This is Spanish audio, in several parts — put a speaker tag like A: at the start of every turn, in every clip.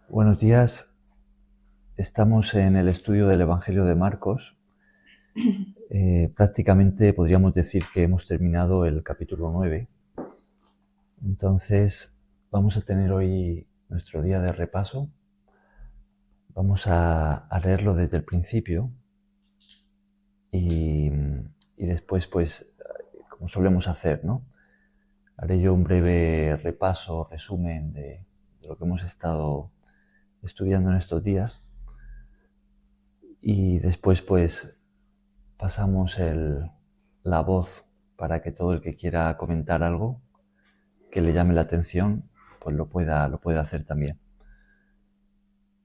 A: Buenos días, estamos en el estudio del Evangelio de Marcos. Prácticamente podríamos decir que hemos terminado el capítulo 9. Entonces vamos a tener hoy nuestro día de repaso. Vamos a leerlo desde el principio y después, pues, como solemos hacer, ¿no? Haré yo un breve repaso, resumen de lo que hemos estado estudiando en estos días y después, pues, pasamos la voz para que todo el que quiera comentar algo que le llame la atención, pues lo pueda hacer también.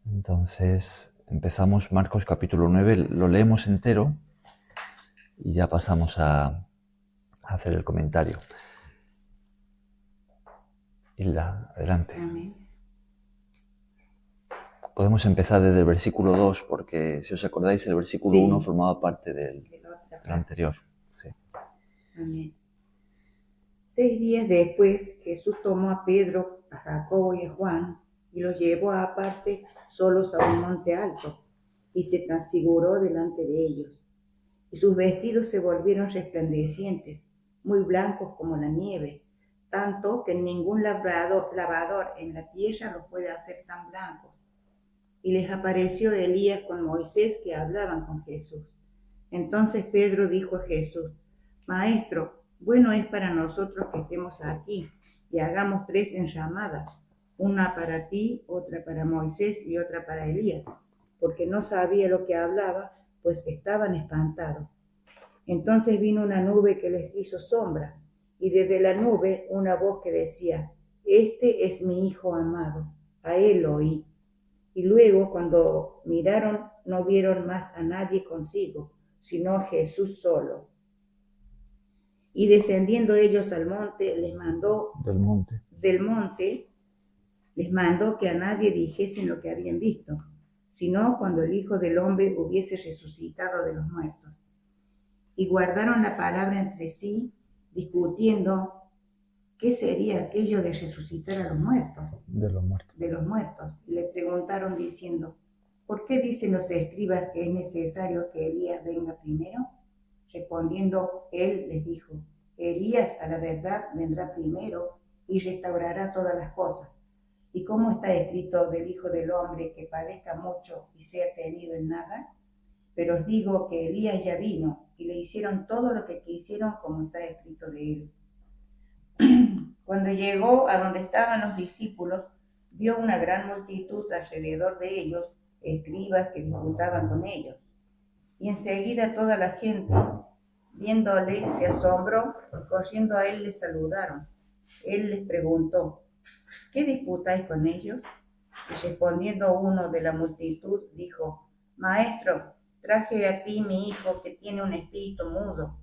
A: Entonces, empezamos Marcos capítulo 9, lo leemos entero y ya pasamos a hacer el comentario. Hilda, adelante.
B: Amén.
A: Podemos empezar desde el versículo 2, porque si os acordáis, el versículo 1 formaba parte del anterior. Sí.
B: Amén. 6 días después, Jesús tomó a Pedro, a Jacobo y a Juan y los llevó aparte solos a un monte alto y se transfiguró delante de ellos. Y sus vestidos se volvieron resplandecientes, muy blancos como la nieve, tanto que ningún lavador en la tierra los puede hacer tan blancos. Y les apareció Elías con Moisés que hablaban con Jesús. Entonces Pedro dijo a Jesús: Maestro, bueno es para nosotros que estemos aquí y hagamos 3 enramadas, una para ti, otra para Moisés y otra para Elías, porque no sabía lo que hablaba, pues estaban espantados. Entonces vino una nube que les hizo sombra, y desde la nube una voz que decía: Este es mi Hijo amado, a él oí. Y luego, cuando miraron, no vieron más a nadie consigo, sino a Jesús solo. Y descendiendo ellos al monte, del monte, les mandó que a nadie dijesen lo que habían visto, sino cuando el Hijo del Hombre hubiese resucitado de los muertos. Y guardaron la palabra entre sí, discutiendo qué sería aquello de resucitar a los muertos. De los muertos. Y le preguntaron diciendo: ¿por qué dicen los escribas que es necesario que Elías venga primero? Respondiendo él les dijo: Elías a la verdad vendrá primero y restaurará todas las cosas. ¿Y cómo está escrito del Hijo del Hombre que padezca mucho y sea tenido en nada? Pero os digo que Elías ya vino y le hicieron todo lo que quisieron como está escrito de él. Cuando llegó a donde estaban los discípulos, vio una gran multitud alrededor de ellos, escribas que disputaban con ellos. Y enseguida toda la gente, viéndole, se asombró y corriendo a él le saludaron. Él les preguntó: ¿qué disputáis con ellos? Y respondiendo uno de la multitud, dijo: Maestro, traje a ti mi hijo que tiene un espíritu mudo,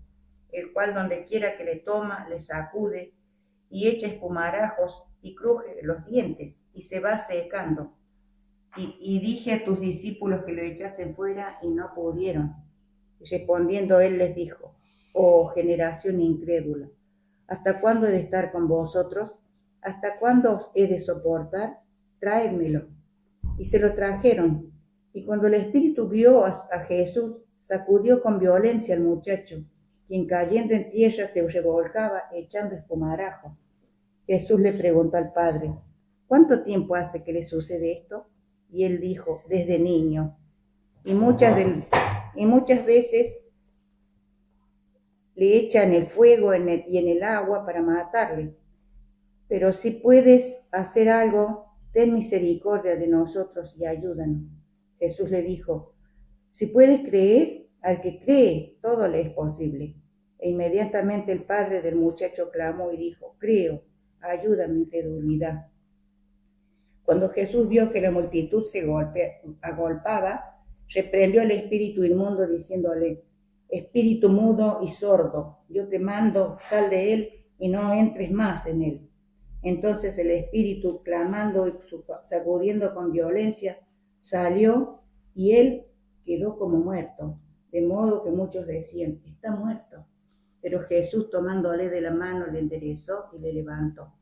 B: el cual donde quiera que le toma, le sacude y echa espumarajos y cruje los dientes y se va secando. Y dije a tus discípulos que lo echasen fuera y no pudieron. Y respondiendo él les dijo: oh generación incrédula, ¿hasta cuándo he de estar con vosotros? ¿Hasta cuándo os he de soportar? Tráedmelo. Y se lo trajeron. Y cuando el espíritu vio a Jesús, sacudió con violencia al muchacho, quien cayendo en tierra se revolcaba echando espumarajos. Jesús le preguntó al padre: ¿cuánto tiempo hace que le sucede esto? Y él dijo: desde niño. Y muchas veces le echan el fuego y en el agua para matarle. Pero si puedes hacer algo, ten misericordia de nosotros y ayúdanos. Jesús le dijo: si puedes creer, al que cree, todo le es posible. E inmediatamente el padre del muchacho clamó y dijo: creo, ayuda mi incredulidad. Cuando Jesús vio que la multitud se agolpaba, reprendió al espíritu inmundo diciéndole: espíritu mudo y sordo, yo te mando, sal de él y no entres más en él. Entonces el espíritu, clamando y sacudiendo con violencia, salió y él quedó como muerto, de modo que muchos decían: está muerto. Pero Jesús, tomándole de la mano, le enderezó y le levantó.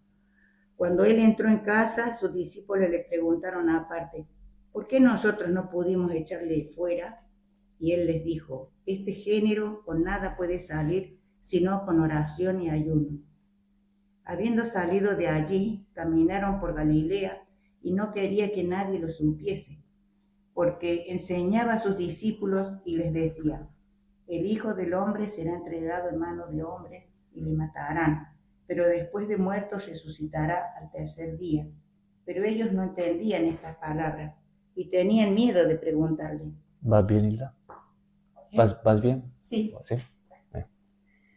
B: Cuando él entró en casa, sus discípulos le preguntaron aparte, ¿por qué nosotros no pudimos echarle fuera? Y él les dijo, este género con nada puede salir sino con oración y ayuno. Habiendo salido de allí, caminaron por Galilea y no quería que nadie lo supiese, porque enseñaba a sus discípulos y les decía, el Hijo del Hombre será entregado en manos de hombres y le matarán, pero después de muerto resucitará al tercer día. Pero ellos no entendían estas palabras y tenían miedo de preguntarle.
A: ¿Vas bien, Hilda? ¿Vas bien?
B: Sí.
A: ¿Sí?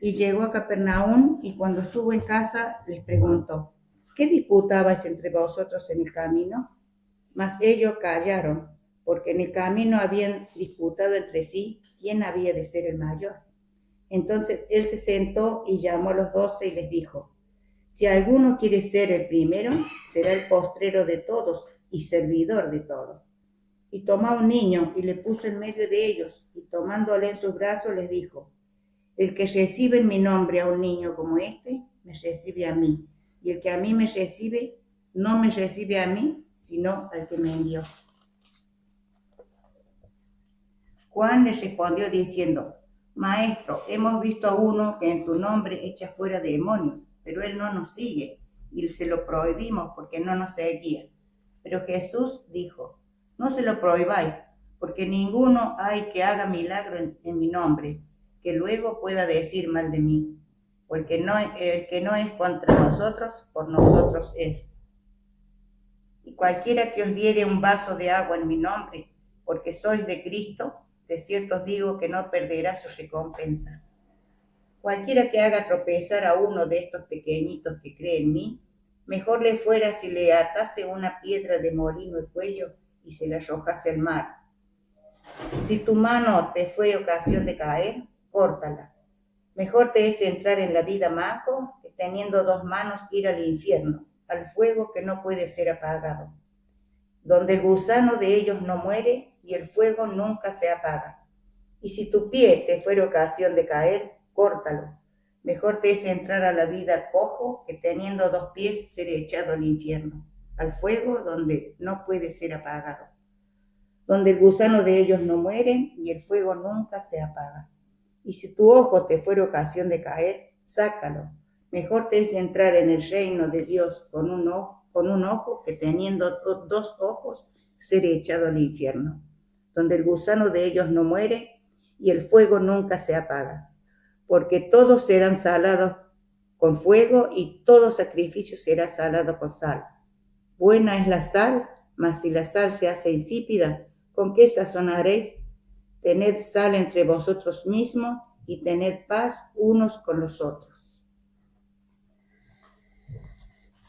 B: Y llegó a Capernaum y cuando estuvo en casa les preguntó, ¿qué disputabais entre vosotros en el camino? Mas ellos callaron, porque en el camino habían disputado entre sí quién había de ser el mayor. Entonces él se sentó y llamó a los 12 y les dijo, si alguno quiere ser el primero, será el postrero de todos y servidor de todos. Y tomó a un niño y le puso en medio de ellos, y tomándole en sus brazos les dijo, el que recibe en mi nombre a un niño como este, me recibe a mí, y el que a mí me recibe, no me recibe a mí, sino al que me envió. Juan le respondió diciendo, Maestro, hemos visto a uno que en tu nombre echa fuera demonios, pero él no nos sigue, y se lo prohibimos porque no nos seguía. Pero Jesús dijo, no se lo prohibáis, porque ninguno hay que haga milagro en mi nombre, que luego pueda decir mal de mí. O el que no es contra nosotros, por nosotros es. Y cualquiera que os diere un vaso de agua en mi nombre, porque sois de Cristo, de cierto os digo que no perderá su recompensa. Cualquiera que haga tropezar a uno de estos pequeñitos que cree en mí, mejor le fuera si le atase una piedra de molino al cuello y se la arrojase al mar. Si tu mano te fue ocasión de caer, córtala. Mejor te es entrar en la vida manco que teniendo 2 manos ir al infierno, al fuego que no puede ser apagado, donde el gusano de ellos no muere y el fuego nunca se apaga. Y si tu pie te fuera ocasión de caer, córtalo. Mejor te es entrar a la vida cojo que teniendo 2 pies ser echado al infierno, al fuego donde no puede ser apagado, donde el gusano de ellos no muere y el fuego nunca se apaga. Y si tu ojo te fuera ocasión de caer, sácalo. Mejor te es entrar en el reino de Dios con un ojo que teniendo 2 ojos ser echado al infierno, donde el gusano de ellos no muere y el fuego nunca se apaga, porque todos serán salados con fuego y todo sacrificio será salado con sal. Buena es la sal, mas si la sal se hace insípida, ¿con qué sazonaréis? Tened sal entre vosotros mismos y tened paz unos con los otros.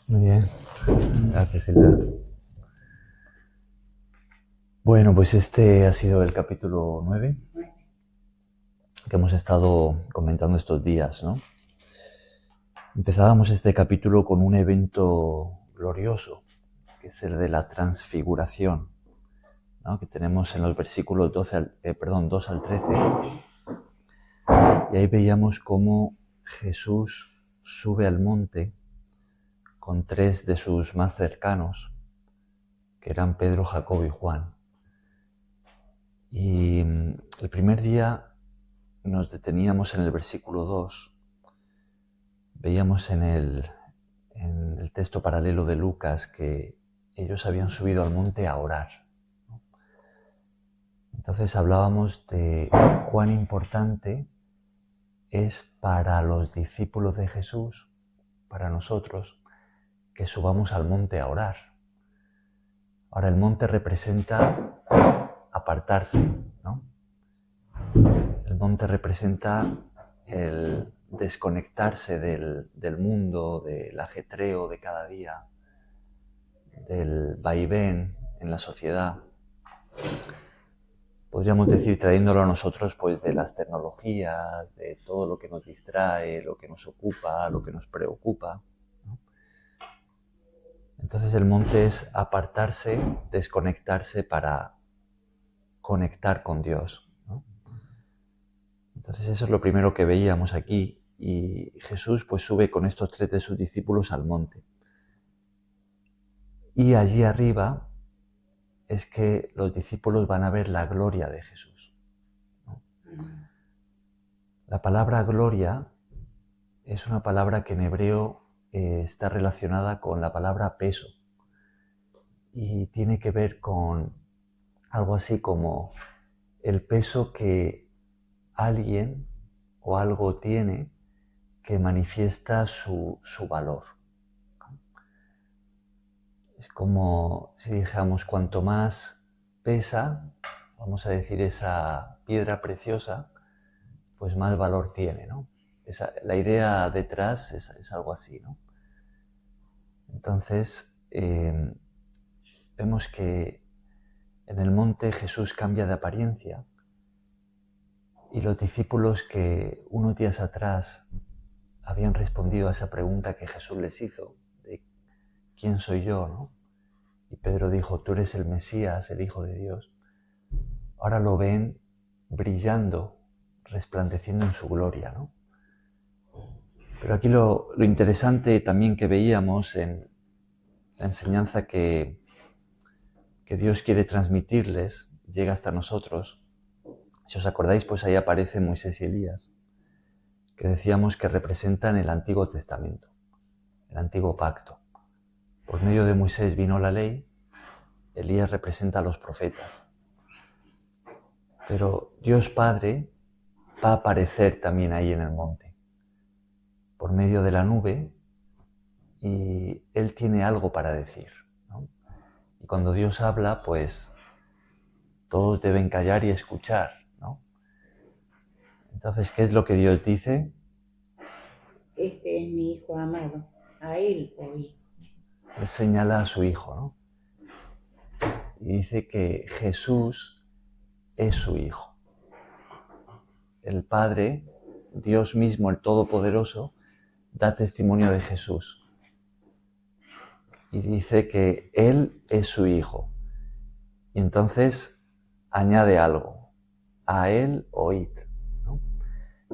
A: Muy bien, gracias Hilda. Bueno, pues este ha sido el capítulo 9 que hemos estado comentando estos días, ¿no? Empezábamos este capítulo con un evento glorioso, que es el de la transfiguración, ¿no? Que tenemos en los versículos 2 al 13. Y ahí veíamos cómo Jesús sube al monte con 3 de sus más cercanos, que eran Pedro, Jacobo y Juan. Y el primer día nos deteníamos en el versículo 2, veíamos en el texto paralelo de Lucas que ellos habían subido al monte a orar. Entonces hablábamos de cuán importante es para los discípulos de Jesús, para nosotros, que subamos al monte a orar. Ahora el monte representa apartarse, ¿no? El monte representa el desconectarse del mundo, del ajetreo de cada día, del vaivén en la sociedad. Podríamos decir, trayéndolo a nosotros, pues de las tecnologías, de todo lo que nos distrae, lo que nos ocupa, lo que nos preocupa, ¿no? Entonces el monte es apartarse, desconectarse para conectar con Dios, ¿no? Entonces eso es lo primero que veíamos aquí, y Jesús pues sube con estos 3 de sus discípulos al monte. Y allí arriba es que los discípulos van a ver la gloria de Jesús, ¿no? La palabra gloria es una palabra que en hebreo está relacionada con la palabra peso y tiene que ver con algo así como el peso que alguien o algo tiene que manifiesta su valor. Es como si dijéramos, cuanto más pesa, vamos a decir, esa piedra preciosa, pues más valor tiene, ¿no? La idea detrás es algo así, ¿no? Entonces, vemos que en el monte Jesús cambia de apariencia y los discípulos que unos días atrás habían respondido a esa pregunta que Jesús les hizo, de ¿quién soy yo?, ¿no? Y Pedro dijo, tú eres el Mesías, el Hijo de Dios. Ahora lo ven brillando, resplandeciendo en su gloria, ¿no? Pero aquí lo interesante también que veíamos en la enseñanza que Dios quiere transmitirles, llega hasta nosotros. Si os acordáis, pues ahí aparecen Moisés y Elías, que decíamos que representan el Antiguo Testamento, el Antiguo Pacto. Por medio de Moisés vino la ley, Elías representa a los profetas. Pero Dios Padre va a aparecer también ahí en el monte, por medio de la nube, y Él tiene algo para decir, ¿no? Y cuando Dios habla, pues todos deben callar y escuchar, ¿no? Entonces, ¿qué es lo que Dios dice?
B: Este es mi Hijo amado, a Él oí.
A: Él señala a su Hijo, ¿no? Y dice que Jesús es su Hijo. El Padre, Dios mismo, el Todopoderoso, da testimonio de Jesús. Y dice que Él es su Hijo. Y entonces añade algo. A Él oíd, ¿no?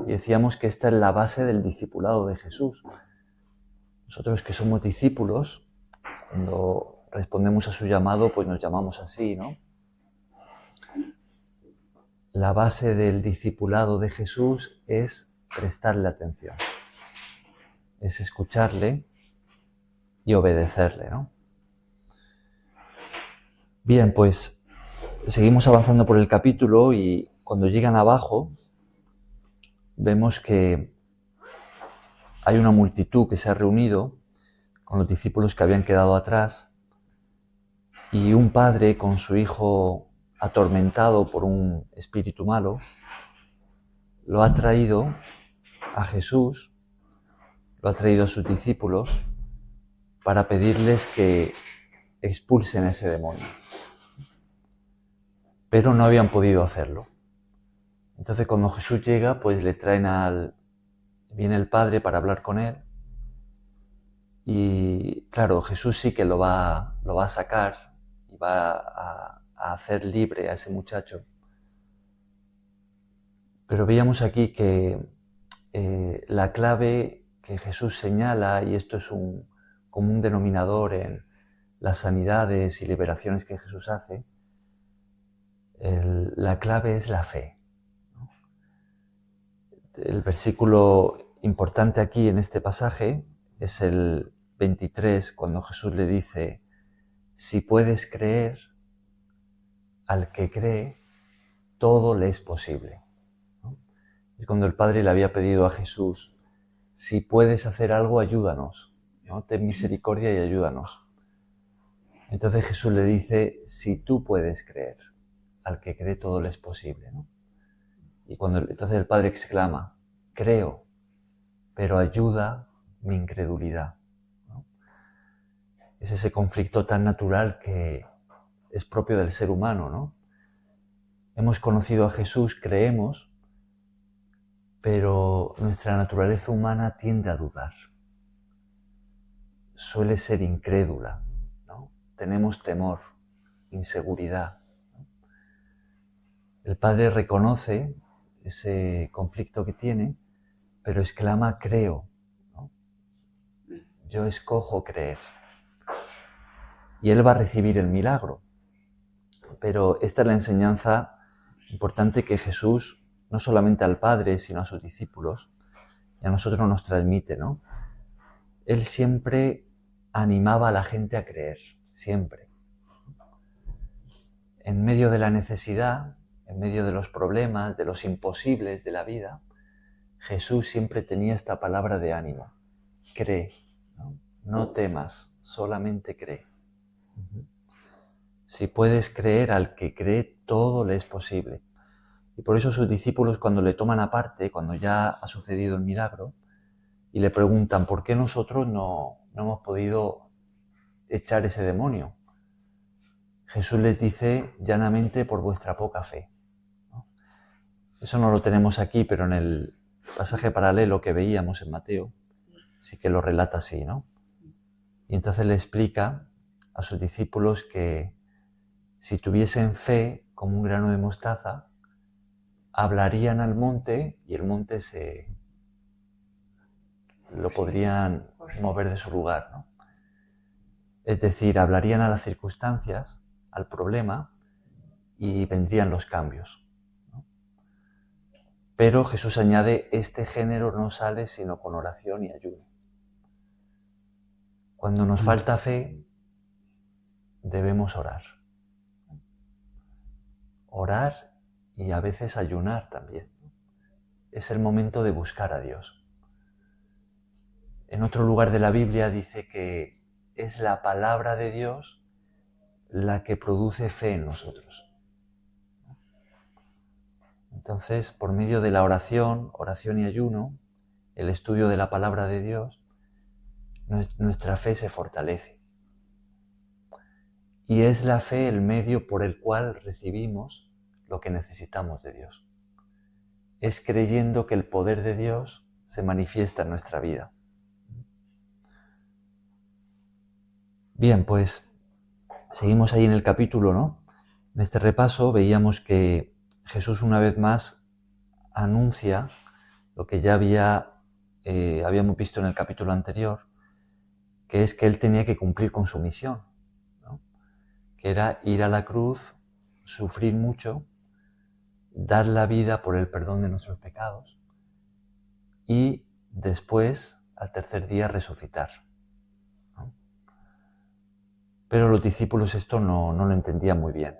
A: Y decíamos que esta es la base del discipulado de Jesús. Nosotros que somos discípulos, cuando respondemos a su llamado, pues nos llamamos así, ¿no? La base del discipulado de Jesús es prestarle atención, es escucharle y obedecerle, ¿no? Bien, pues seguimos avanzando por el capítulo y cuando llegan abajo vemos que hay una multitud que se ha reunido con los discípulos que habían quedado atrás y un padre con su hijo atormentado por un espíritu malo lo ha traído a Jesús, lo ha traído a sus discípulos para pedirles que expulsen a ese demonio. Pero no habían podido hacerlo. Entonces cuando Jesús llega, pues le traen viene el padre para hablar con él. Y claro, Jesús sí que lo va a sacar y va a hacer libre a ese muchacho. Pero veíamos aquí que la clave que Jesús señala, y esto es un común denominador en las sanidades y liberaciones que Jesús hace, la clave es la fe, ¿no? El versículo importante aquí en este pasaje es el 23, cuando Jesús le dice, si puedes creer, al que cree, todo le es posible, ¿no? Y cuando el Padre le había pedido a Jesús, si puedes hacer algo, ayúdanos, ¿no? Ten misericordia y ayúdanos. Entonces Jesús le dice, si tú puedes creer, al que cree todo le es posible, ¿no? Y entonces el Padre exclama, creo, pero ayuda mi incredulidad, ¿no? Es ese conflicto tan natural que es propio del ser humano, ¿no? Hemos conocido a Jesús, creemos, pero nuestra naturaleza humana tiende a dudar. Suele ser incrédula, ¿no? Tenemos temor, inseguridad, ¿no? El Padre reconoce ese conflicto que tiene, pero exclama, creo, ¿no? Yo escojo creer. y él va a recibir el milagro. Pero esta es la enseñanza importante que Jesús, no solamente al Padre, sino a sus discípulos, y a nosotros nos transmite, ¿no? Él siempre animaba a la gente a creer, siempre. En medio de la necesidad, en medio de los problemas, de los imposibles de la vida, Jesús siempre tenía esta palabra de ánimo. Cree, ¿no? No temas, solamente cree. Si puedes creer, al que cree, todo le es posible. Y por eso sus discípulos, cuando le toman aparte, cuando ya ha sucedido el milagro, y le preguntan, ¿por qué nosotros no hemos podido echar ese demonio? Jesús les dice, llanamente, por vuestra poca fe, ¿no? Eso no lo tenemos aquí, pero en el pasaje paralelo que veíamos en Mateo, sí que lo relata así, ¿no? Y entonces le explica a sus discípulos que si tuviesen fe como un grano de mostaza, hablarían al monte y el monte lo podrían mover de su lugar, ¿no? Es decir, hablarían a las circunstancias, al problema, y vendrían los cambios, ¿no? Pero Jesús añade, este género no sale sino con oración y ayuno. Cuando nos falta fe, debemos orar. Orar y a veces ayunar también. Es el momento de buscar a Dios. En otro lugar de la Biblia dice que es la palabra de Dios la que produce fe en nosotros. Entonces, por medio de la oración y ayuno, el estudio de la palabra de Dios, nuestra fe se fortalece. Y es la fe el medio por el cual recibimos lo que necesitamos de Dios. Es creyendo que el poder de Dios se manifiesta en nuestra vida. Bien, pues seguimos ahí en el capítulo, ¿no? En este repaso veíamos que Jesús una vez más anuncia lo que ya habíamos visto en el capítulo anterior, que es que él tenía que cumplir con su misión, ¿no? Que era ir a la cruz, sufrir mucho, dar la vida por el perdón de nuestros pecados y después, al tercer día, resucitar, ¿no? Pero los discípulos esto no lo entendían muy bien.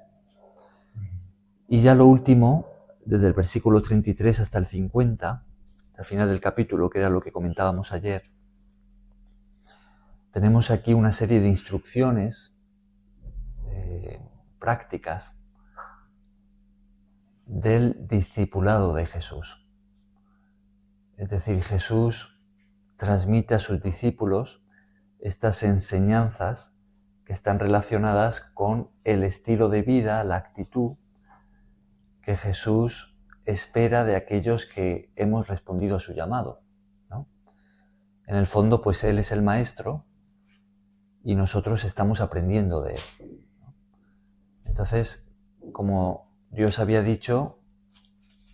A: Y ya lo último, desde el versículo 33 hasta el 50, al final del capítulo, que era lo que comentábamos ayer, tenemos aquí una serie de instrucciones prácticas del discipulado de Jesús. Es decir, Jesús transmite a sus discípulos estas enseñanzas que están relacionadas con el estilo de vida, la actitud que Jesús espera de aquellos que hemos respondido a su llamado, ¿no? En el fondo, pues Él es el maestro y nosotros estamos aprendiendo de Él. Entonces, como Dios había dicho,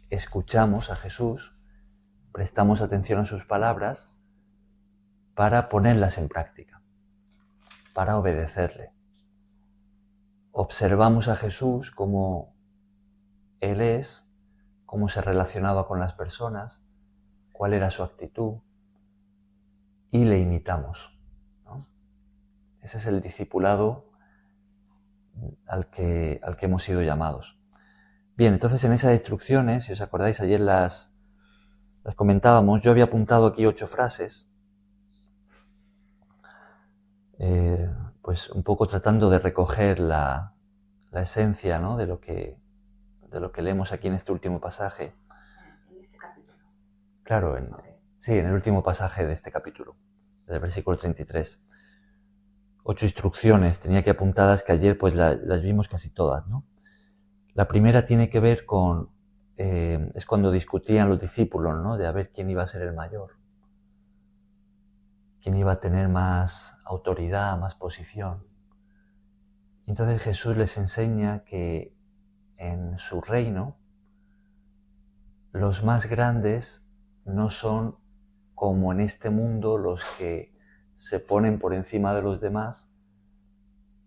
A: escuchamos a Jesús, prestamos atención a sus palabras para ponerlas en práctica, para obedecerle. Observamos a Jesús como Él es, cómo se relacionaba con las personas, cuál era su actitud, y le imitamos, ¿no? Ese es el discipulado al que hemos sido llamados. Bien, entonces en esas instrucciones, si os acordáis, ayer las comentábamos, yo había apuntado aquí 8 frases, pues un poco tratando de recoger la esencia, ¿no?, de lo que leemos aquí en este último pasaje.
B: En este capítulo.
A: Claro, sí, en el último pasaje de este capítulo, del versículo 33. 8 instrucciones tenía que apuntadas, que ayer pues las vimos casi todas, ¿no? La primera tiene que ver con, es cuando discutían los discípulos, ¿no?, de a ver quién iba a ser el mayor, quién iba a tener más autoridad, más posición. Y entonces Jesús les enseña que en su reino los más grandes no son como en este mundo los que se ponen por encima de los demás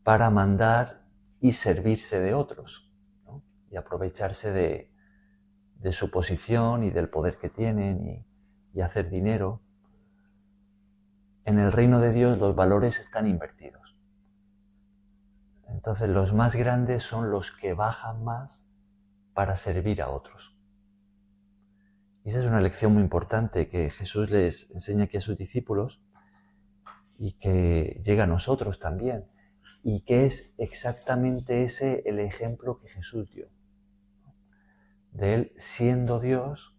A: para mandar y servirse de otros, ¿no? Y aprovecharse de su posición y del poder que tienen y hacer dinero. En el reino de Dios los valores están invertidos. Entonces los más grandes son los que bajan más para servir a otros. Y esa es una lección muy importante que Jesús les enseña aquí a sus discípulos y que llega a nosotros también. Y que es exactamente ese el ejemplo que Jesús dio. De Él siendo Dios,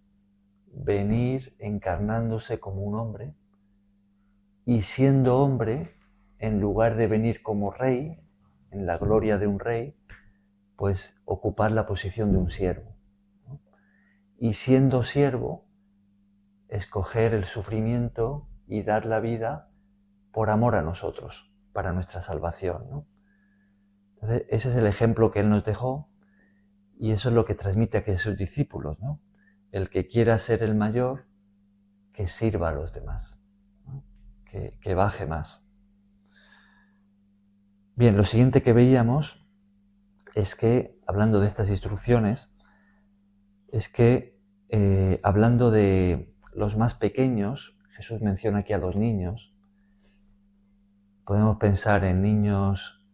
A: venir encarnándose como un hombre y siendo hombre, en lugar de venir como rey, en la gloria de un rey, pues ocupar la posición de un siervo, ¿no? Y siendo siervo, escoger el sufrimiento y dar la vida por amor a nosotros, para nuestra salvación, ¿no? Entonces, ese es el ejemplo que Él nos dejó y eso es lo que transmite a sus discípulos, ¿no? El que quiera ser el mayor, que sirva a los demás, ¿no? Que baje más. Bien, lo siguiente que veíamos es que, hablando de estas instrucciones, es que hablando de los más pequeños, Jesús menciona aquí a los niños, podemos pensar en niños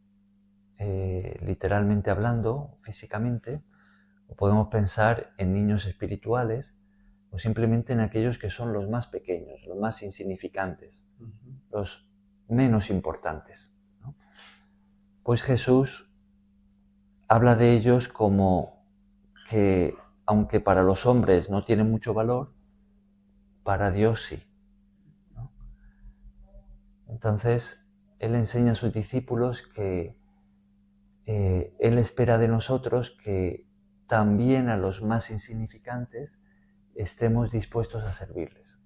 A: literalmente hablando, físicamente, o podemos pensar en niños espirituales, o simplemente en aquellos que son los más pequeños, los más insignificantes, los menos importantes, ¿no? Pues Jesús habla de ellos como que, aunque para los hombres no tienen mucho valor, para Dios sí, ¿no? Entonces, Él enseña a sus discípulos que Él espera de nosotros que también a los más insignificantes estemos dispuestos a servirles.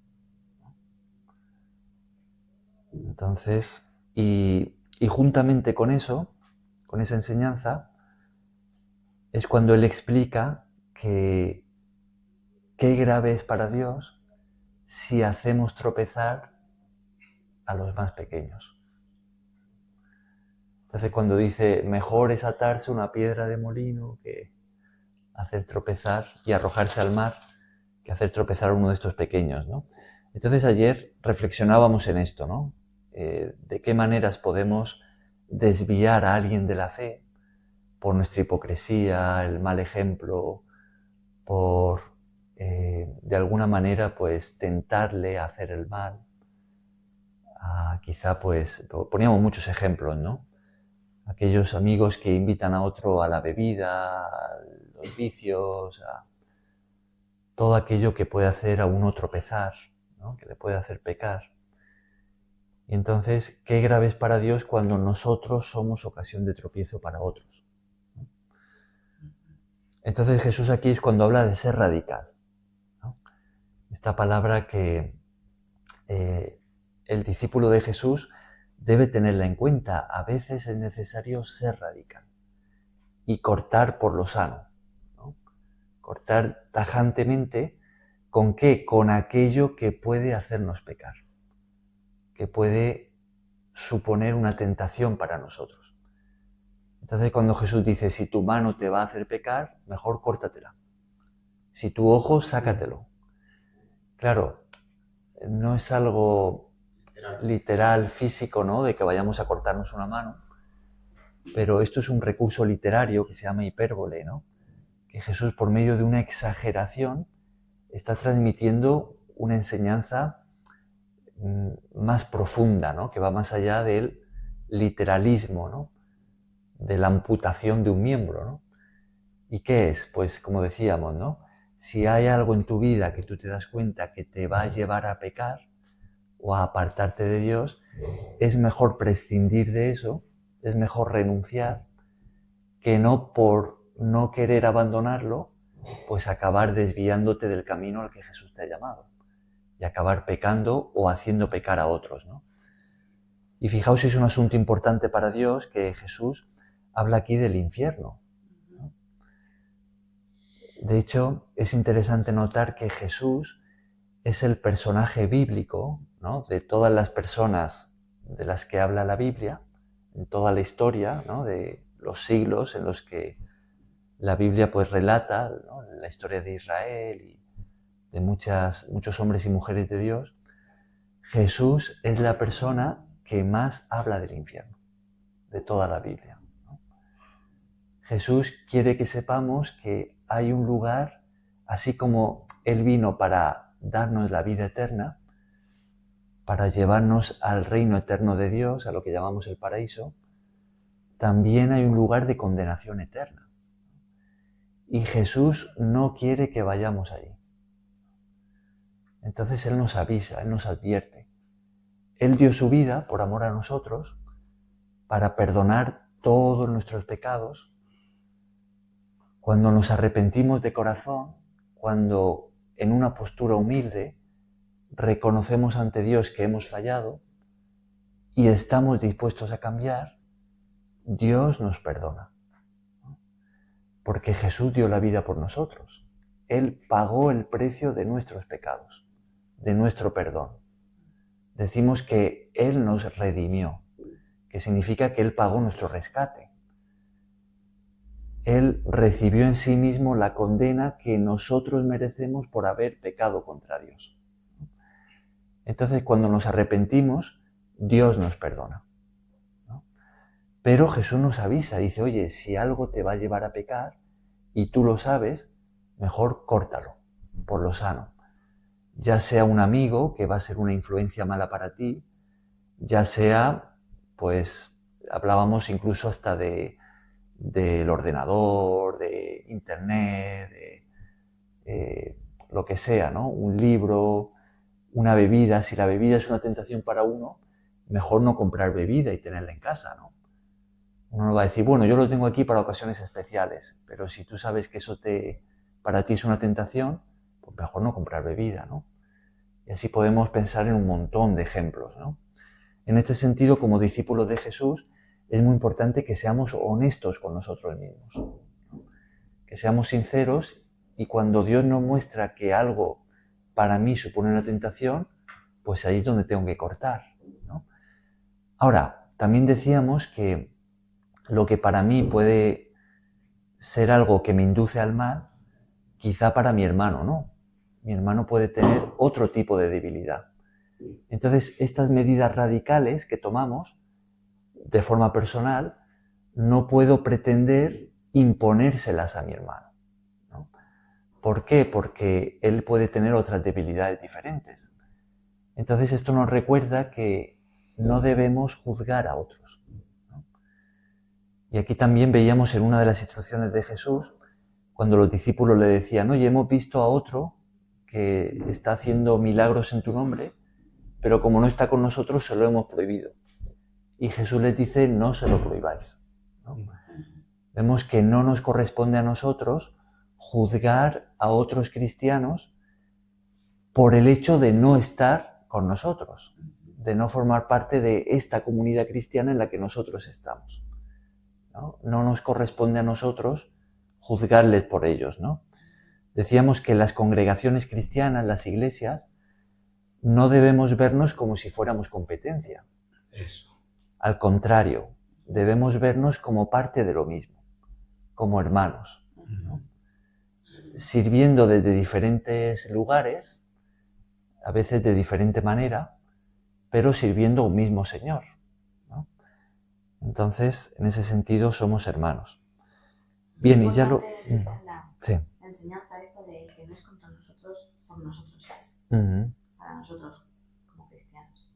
A: Entonces, y juntamente con eso, con esa enseñanza, es cuando Él explica que qué grave es para Dios si hacemos tropezar a los más pequeños. Entonces, cuando dice, mejor es atarse una piedra de molino que hacer tropezar y arrojarse al mar, que hacer tropezar a uno de estos pequeños, ¿no? Entonces, ayer reflexionábamos en esto, ¿no? De qué maneras podemos desviar a alguien de la fe por nuestra hipocresía, el mal ejemplo, por de alguna manera pues tentarle a hacer el mal. Quizá pues poníamos muchos ejemplos, ¿no? Aquellos amigos que invitan a otro a la bebida, a los vicios, a todo aquello que puede hacer a uno tropezar, ¿no? Que le puede hacer pecar. Y entonces, qué grave es para Dios cuando nosotros somos ocasión de tropiezo para otros. Entonces Jesús aquí es cuando habla de ser radical, ¿no? Esta palabra que el discípulo de Jesús debe tenerla en cuenta. A veces es necesario ser radical y cortar por lo sano, ¿no? Cortar tajantemente, ¿con qué? Con aquello que puede hacernos pecar, que puede suponer una tentación para nosotros. Entonces cuando Jesús dice, si tu mano te va a hacer pecar, mejor córtatela. Si tu ojo, sácatelo. Claro, no es algo literal, físico, ¿no? De que vayamos a cortarnos una mano, pero esto es un recurso literario que se llama hipérbole, ¿no? Que Jesús, por medio de una exageración, está transmitiendo una enseñanza más profunda, ¿no? Que va más allá del literalismo, ¿no? De la amputación de un miembro, ¿no? ¿Y qué es? Pues como decíamos, ¿no? Si hay algo en tu vida que tú te das cuenta que te va a llevar a pecar o a apartarte de Dios, es mejor prescindir de eso, es mejor renunciar, que no por no querer abandonarlo, pues acabar desviándote del camino al que Jesús te ha llamado y acabar pecando o haciendo pecar a otros, ¿no? Y fijaos si es un asunto importante para Dios que Jesús habla aquí del infierno, ¿no? De hecho, es interesante notar que Jesús es el personaje bíblico, ¿no? De todas las personas de las que habla la Biblia, en toda la historia, ¿no?, de los siglos en los que la Biblia pues relata, ¿no?, la historia de Israel y de muchos hombres y mujeres de Dios, Jesús es la persona que más habla del infierno, de toda la Biblia, ¿no? Jesús quiere que sepamos que hay un lugar, así como Él vino para darnos la vida eterna, para llevarnos al reino eterno de Dios, a lo que llamamos el paraíso, también hay un lugar de condenación eterna. Y Jesús no quiere que vayamos allí. Entonces Él nos avisa, Él nos advierte. Él dio su vida por amor a nosotros para perdonar todos nuestros pecados. Cuando nos arrepentimos de corazón, cuando en una postura humilde reconocemos ante Dios que hemos fallado y estamos dispuestos a cambiar, Dios nos perdona. Porque Jesús dio la vida por nosotros. Él pagó el precio de nuestros pecados, de nuestro perdón. Decimos que Él nos redimió, que significa que Él pagó nuestro rescate. Él recibió en sí mismo la condena que nosotros merecemos por haber pecado contra Dios. Entonces, cuando nos arrepentimos, Dios nos perdona, ¿no? Pero Jesús nos avisa, dice, oye, si algo te va a llevar a pecar y tú lo sabes, mejor córtalo, por lo sano. Ya sea un amigo que va a ser una influencia mala para ti, ya sea, pues, hablábamos incluso hasta del ordenador, de internet, de lo que sea, ¿no? Un libro, una bebida. Si la bebida es una tentación para uno, mejor no comprar bebida y tenerla en casa, ¿no? Uno no va a decir, bueno, yo lo tengo aquí para ocasiones especiales, pero si tú sabes que eso para ti es una tentación, pues mejor no comprar bebida, ¿no? Y así podemos pensar en un montón de ejemplos, ¿no? En este sentido, como discípulos de Jesús, es muy importante que seamos honestos con nosotros mismos, ¿no? Que seamos sinceros, y cuando Dios nos muestra que algo para mí supone una tentación, pues ahí es donde tengo que cortar, ¿no? Ahora, también decíamos que lo que para mí puede ser algo que me induce al mal, quizá para mi hermano no. Mi hermano puede tener otro tipo de debilidad. Entonces, estas medidas radicales que tomamos de forma personal, no puedo pretender imponérselas a mi hermano, ¿no? ¿Por qué? Porque él puede tener otras debilidades diferentes. Entonces, esto nos recuerda que no debemos juzgar a otros, ¿no? Y aquí también veíamos en una de las instrucciones de Jesús, cuando los discípulos le decían, oye, hemos visto a otro que está haciendo milagros en tu nombre, pero como no está con nosotros, se lo hemos prohibido. Y Jesús les dice, no se lo prohibáis, ¿no? Vemos que no nos corresponde a nosotros juzgar a otros cristianos por el hecho de no estar con nosotros, de no formar parte de esta comunidad cristiana en la que nosotros estamos, ¿no? No nos corresponde a nosotros juzgarles por ellos, ¿no? Decíamos que las congregaciones cristianas, las iglesias, no debemos vernos como si fuéramos competencia.
C: Eso.
A: Al contrario, debemos vernos como parte de lo mismo, como hermanos, ¿no? Sirviendo desde diferentes lugares, a veces de diferente manera, pero sirviendo a un mismo Señor, ¿no? Entonces, en ese sentido, somos hermanos. Bien, y ya lo...
D: Sí. La enseñanza esta de que no es contra nosotros, por nosotros es. Para nosotros, como cristianos.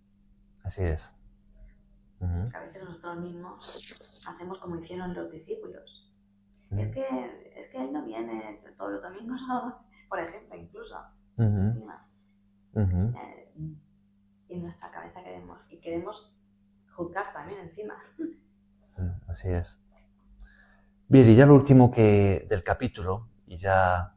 A: Así es.
D: A veces nosotros mismos hacemos como hicieron los discípulos. Es que él no viene todos los domingos, por ejemplo, incluso. Y en nuestra cabeza queremos juzgar también encima.
A: Así es. Bien, y ya lo último del capítulo, y ya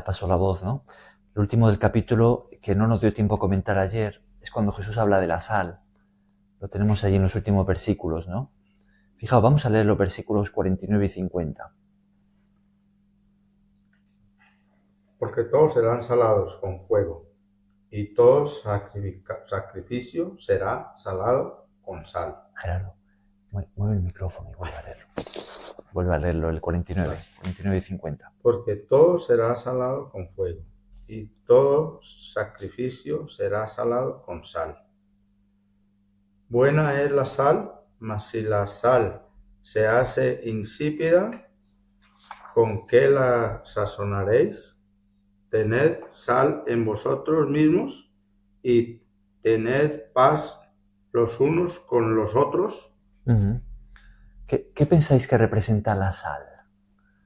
A: pasó la voz, ¿no? Lo último del capítulo, que no nos dio tiempo a comentar ayer, es cuando Jesús habla de la sal. Lo tenemos allí en los últimos versículos, ¿no? Fijaos, vamos a leer los versículos 49 y 50.
C: Porque todos serán salados con fuego, y todo sacrificio será salado con sal.
A: Claro. Mueve el micrófono y vuelve a leerlo. Vuelve a leerlo, el 49 y 50.
C: Porque todo será salado con fuego, y todo sacrificio será salado con sal. Buena es la sal, mas si la sal se hace insípida, ¿con qué la sazonaréis? Tened sal en vosotros mismos y tened paz los unos con los otros.
A: Ujú. ¿Qué pensáis que representa la sal?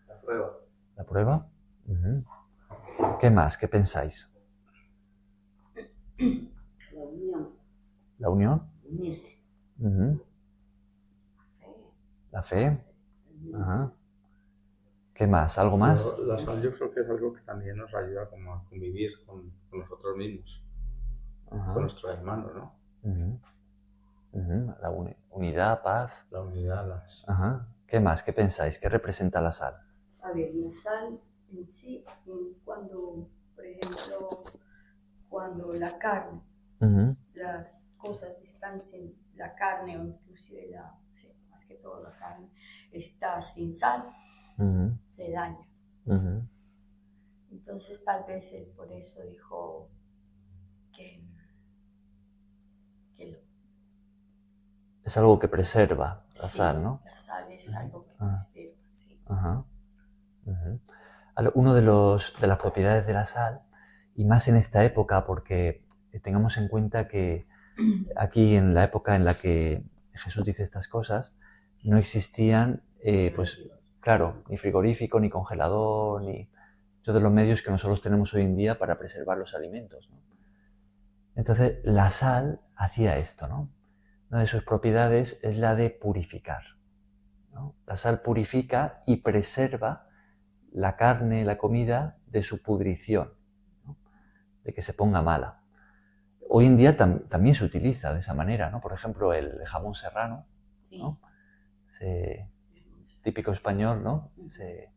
C: La prueba.
A: ¿La prueba? Ujú. ¿Qué más? ¿Qué pensáis?
B: La unión,
A: ¿La unión?
B: unirse.
A: Ujú. ¿La fe? Ajá. ¿Qué más? ¿Algo más?
C: La sal yo creo que es algo que también nos ayuda como a convivir con nosotros mismos,
A: Ajá.
C: con nuestros hermanos, ¿no?
A: Ujú. Ujú. La unidad, paz.
C: La unidad, las...
A: Ajá. ¿Qué más? ¿Qué pensáis? ¿Qué representa la sal?
E: A ver, la sal en sí, cuando, por ejemplo, cuando la carne,
A: Ujú.
E: las cosas están sin la carne, o inclusive sí, más que todo la carne, está sin sal,
A: Ujú.
E: se daña.
A: Ujú.
E: Entonces tal vez él por eso dijo que
A: Es algo que preserva la
E: sí,
A: sal, ¿no?
E: la sal es algo que
A: Ah.
E: preserva, sí.
A: Ajá. Ujú. Uno de las propiedades de la sal, y más en esta época, porque tengamos en cuenta que aquí en la época en la que Jesús dice estas cosas, no existían, pues claro, ni frigorífico, ni congelador, ni todos los medios que nosotros tenemos hoy en día para preservar los alimentos, ¿no? Entonces, la sal hacía esto, ¿no? Una de sus propiedades es la de purificar, ¿no? La sal purifica y preserva la carne, la comida, de su pudrición, ¿no? De que se ponga mala. Hoy en día también se utiliza de esa manera, ¿no? Por ejemplo, el jamón serrano, ¿no? Típico español, ¿no? Se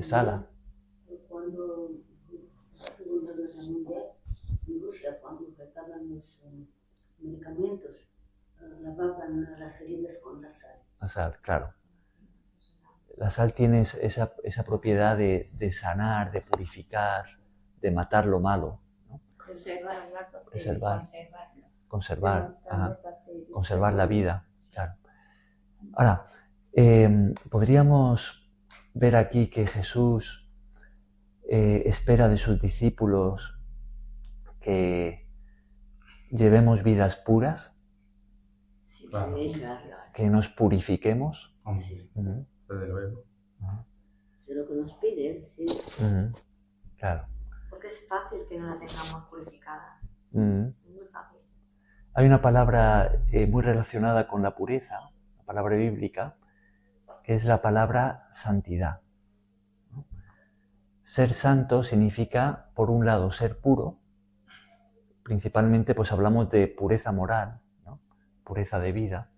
A: sala.
F: Cuando la Segunda Guerra Mundial, en Rusia, cuando faltaban los medicamentos, lavaban las heridas con la sal.
A: La sal, claro. La sal tiene esa propiedad de sanar, de purificar, de matar lo malo, ¿no? Conservar la vida, claro. Ahora, podríamos ver aquí que Jesús espera de sus discípulos que llevemos vidas puras,
E: Sí,
C: Claro.
E: sí,
A: que nos purifiquemos.
C: Hombre,
A: Uh-huh.
C: desde luego.
A: Uh-huh.
F: Es lo que nos pide, sí.
A: Uh-huh. Claro.
D: Porque es fácil que no la tengamos purificada.
A: Uh-huh.
D: Es muy fácil.
A: Hay una palabra muy relacionada con la pureza, la palabra bíblica, que es la palabra santidad, ¿no? Ser santo significa, por un lado, ser puro. Principalmente, pues hablamos de pureza moral, ¿no? Pureza de vida.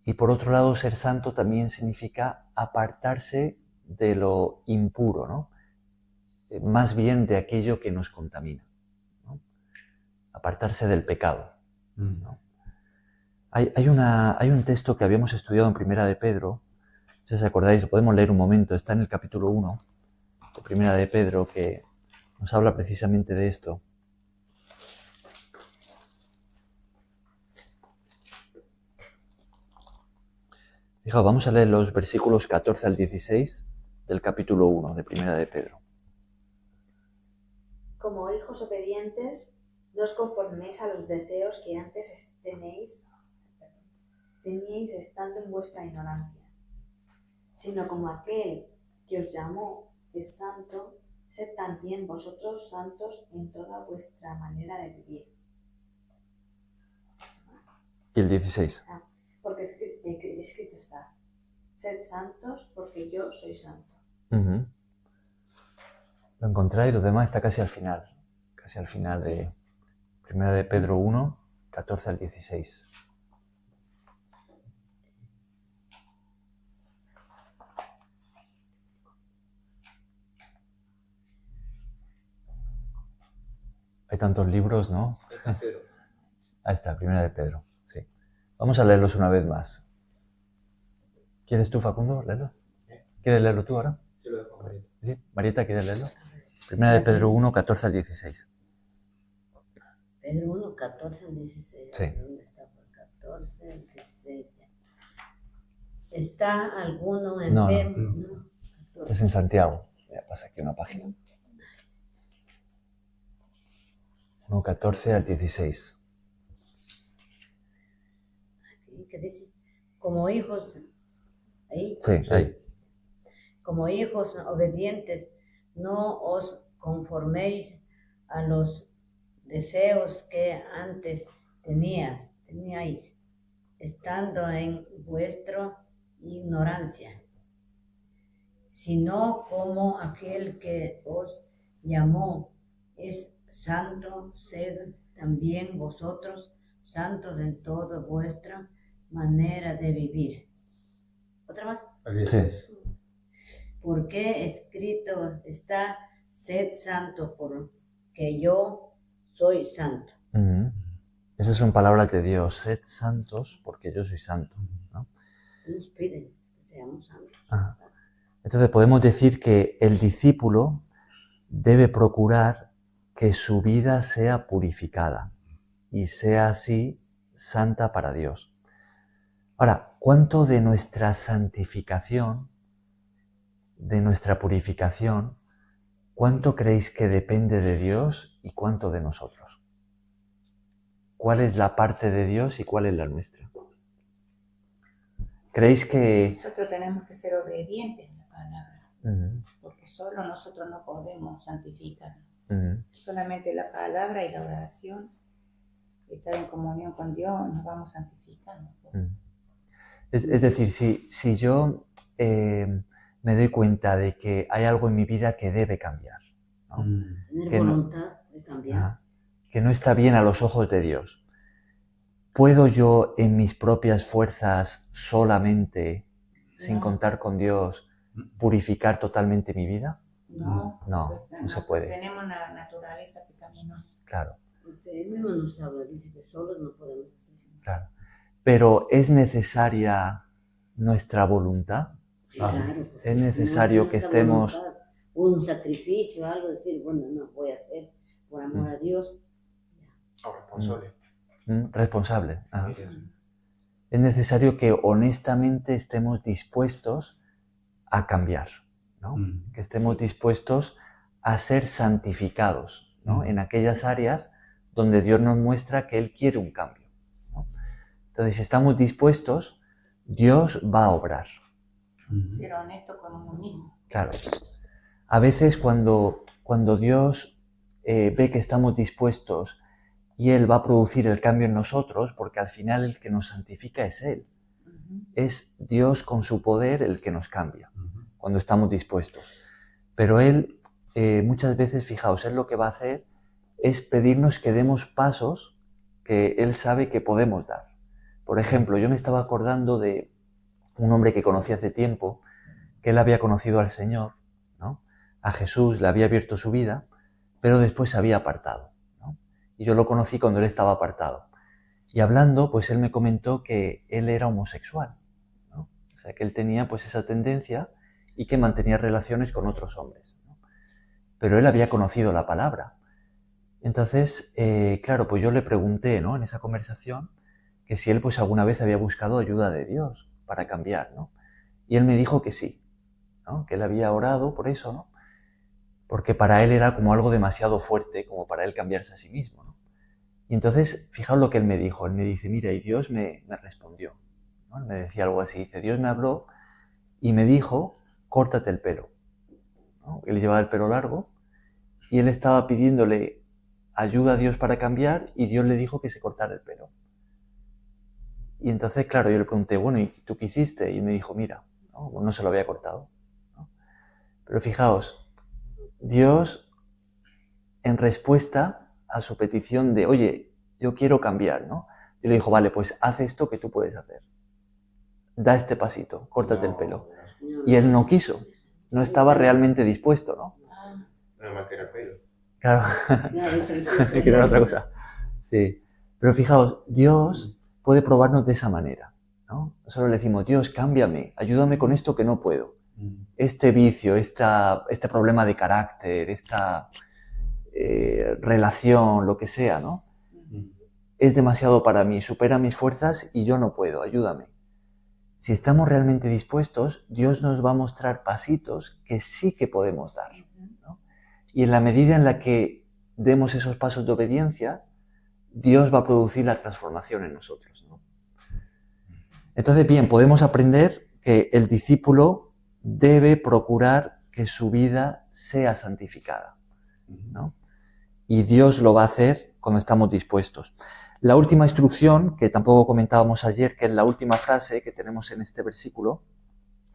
A: Y por otro lado, ser santo también significa apartarse de lo impuro, ¿no? Más bien de aquello que nos contamina, ¿no? Apartarse del pecado, ¿no? Hay un texto que habíamos estudiado en Primera de Pedro, si os acordáis, lo podemos leer un momento, está en el capítulo 1 de Primera de Pedro, que nos habla precisamente de esto. Fijaos, vamos a leer los versículos 14 al 16 del capítulo 1 de Primera de Pedro.
D: Como hijos obedientes, no os conforméis a los deseos que antes teníais estando en vuestra ignorancia, sino como aquel que os llamó es santo, sed también vosotros santos en toda vuestra manera de vivir.
A: Y el 16.
D: Porque escrito está, sed santos porque yo soy santo.
A: Uh-huh. Lo encontráis, lo demás está casi al final de Primera de Pedro 1, 14 al 16. Hay tantos libros, ¿no? Ahí está, Primera de Pedro, sí. Vamos a leerlos una vez más. ¿Quieres tú, Facundo, leerlo? ¿Quieres leerlo tú ahora?
G: Yo lo dejo a Marieta.
A: ¿Sí? Marieta, ¿quieres leerlo? Primera de Pedro 1, 14 al 16.
F: Pedro 1, 14 al 16.
A: Sí.
F: ¿Dónde está? Por 14 al 16. ¿Está alguno enfermo? No. 14.
A: Es en Santiago. Ya pasa aquí una página. 1, 14 al 16.
F: Aquí, ¿qué dice? Como hijos, ahí,
A: Sí, ahí.
F: como hijos obedientes, no os conforméis a los deseos que antes teníais, estando en vuestra ignorancia, sino como aquel que os llamó es santo, sed también vosotros santos en toda vuestra manera de vivir. ¿Otra más?
G: Al 16.
F: Porque escrito está, sed santo porque yo soy santo.
A: Esas son palabras de Dios. Sed santos porque yo soy santo, ¿no?
F: Nos piden que seamos santos.
A: Ajá. Entonces podemos decir que el discípulo debe procurar que su vida sea purificada y sea así santa para Dios. Ahora, ¿cuánto de nuestra santificación, de nuestra purificación, cuánto creéis que depende de Dios y cuánto de nosotros? ¿Cuál es la parte de Dios y cuál es la nuestra? ¿Creéis que...?
B: Nosotros tenemos que ser obedientes a la palabra, porque solo nosotros no podemos santificarnos. Solamente la palabra y la oración, estar en comunión con Dios, nos vamos santificando.
A: Es decir, si yo me doy cuenta de que hay algo en mi vida que debe cambiar, ¿no?
F: Tener
A: Que no-
F: voluntad de cambiar.
A: que no está bien a los ojos de Dios, ¿puedo yo en mis propias fuerzas solamente, sin
B: No.
A: contar con Dios, purificar totalmente mi vida?
B: No,
A: No se puede.
B: Tenemos una naturaleza pecaminosa.
A: Claro,
F: Porque él mismo nos habla, dice que solos no podemos hacer.
A: claro. Pero ¿es necesaria nuestra voluntad?
F: Sí, claro. porque
A: Es
F: si no
A: necesario
F: tenemos
A: que
F: esa
A: estemos-
F: voluntad, un sacrificio, algo, decir, bueno, no voy a hacer por amor a Dios.
G: O responsable.
A: Responsable. Ajá.
G: Mira.
A: Es necesario que honestamente estemos dispuestos a cambiar, ¿no? Que estemos dispuestos a ser santificados, ¿no? En aquellas áreas donde Dios nos muestra que Él quiere un cambio, ¿no? Entonces, si estamos dispuestos, Dios va a obrar.
B: Ser honesto con uno mismo.
A: Claro. A veces cuando Dios ve que estamos dispuestos y Él va a producir el cambio en nosotros, porque al final el que nos santifica es Él. Es Dios con su poder el que nos cambia, cuando estamos dispuestos. Pero Él, muchas veces, fijaos, Él lo que va a hacer es pedirnos que demos pasos que Él sabe que podemos dar. Por ejemplo, yo me estaba acordando de un hombre que conocí hace tiempo, que él había conocido al Señor, ¿no? A Jesús, le había abierto su vida, pero después se había apartado, ¿no? Y yo lo conocí cuando él estaba apartado. Y hablando, pues él me comentó que él era homosexual, ¿no? O sea, que él tenía pues esa tendencia y que mantenía relaciones con otros hombres, ¿no? Pero él había conocido la palabra. Entonces, claro, pues yo le pregunté, ¿no? En esa conversación, que si él pues alguna vez había buscado ayuda de Dios para cambiar, ¿no? Y él me dijo que sí, ¿no? Que él había orado por eso, ¿no? Porque para él era como algo demasiado fuerte como para él cambiarse a sí mismo, ¿no? Y entonces, fijaos lo que él me dijo. Él me dice, mira, y Dios me respondió, ¿no? Él me decía algo así, dice, Dios me habló y me dijo, córtate el pelo, ¿no? Él llevaba el pelo largo y él estaba pidiéndole ayuda a Dios para cambiar y Dios le dijo que se cortara el pelo. Y entonces, claro, yo le pregunté, bueno, ¿y tú qué hiciste? Y me dijo, mira, no se lo había cortado, ¿no? Pero fijaos, Dios, en respuesta a su petición de, oye, yo quiero cambiar, ¿no? Y le dijo, vale, pues haz esto que tú puedes hacer. Da este pasito, córtate el pelo. Y él no quiso, no estaba realmente dispuesto, ¿no?
G: Nada más que era pelo.
A: Claro, que era otra cosa. Sí. Pero fijaos, Dios puede probarnos de esa manera, ¿no? Nosotros le decimos, Dios, cámbiame, ayúdame con esto que no puedo. Este vicio, este problema de carácter, esta relación, lo que sea, ¿no? Es demasiado para mí, supera mis fuerzas y yo no puedo, ayúdame. Si estamos realmente dispuestos, Dios nos va a mostrar pasitos que sí que podemos dar, ¿no? Y en la medida en la que demos esos pasos de obediencia, Dios va a producir la transformación en nosotros, ¿no? Entonces, bien, podemos aprender que el discípulo debe procurar que su vida sea santificada, ¿no? Y Dios lo va a hacer cuando estamos dispuestos. La última instrucción, que tampoco comentábamos ayer, que es la última frase que tenemos en este versículo,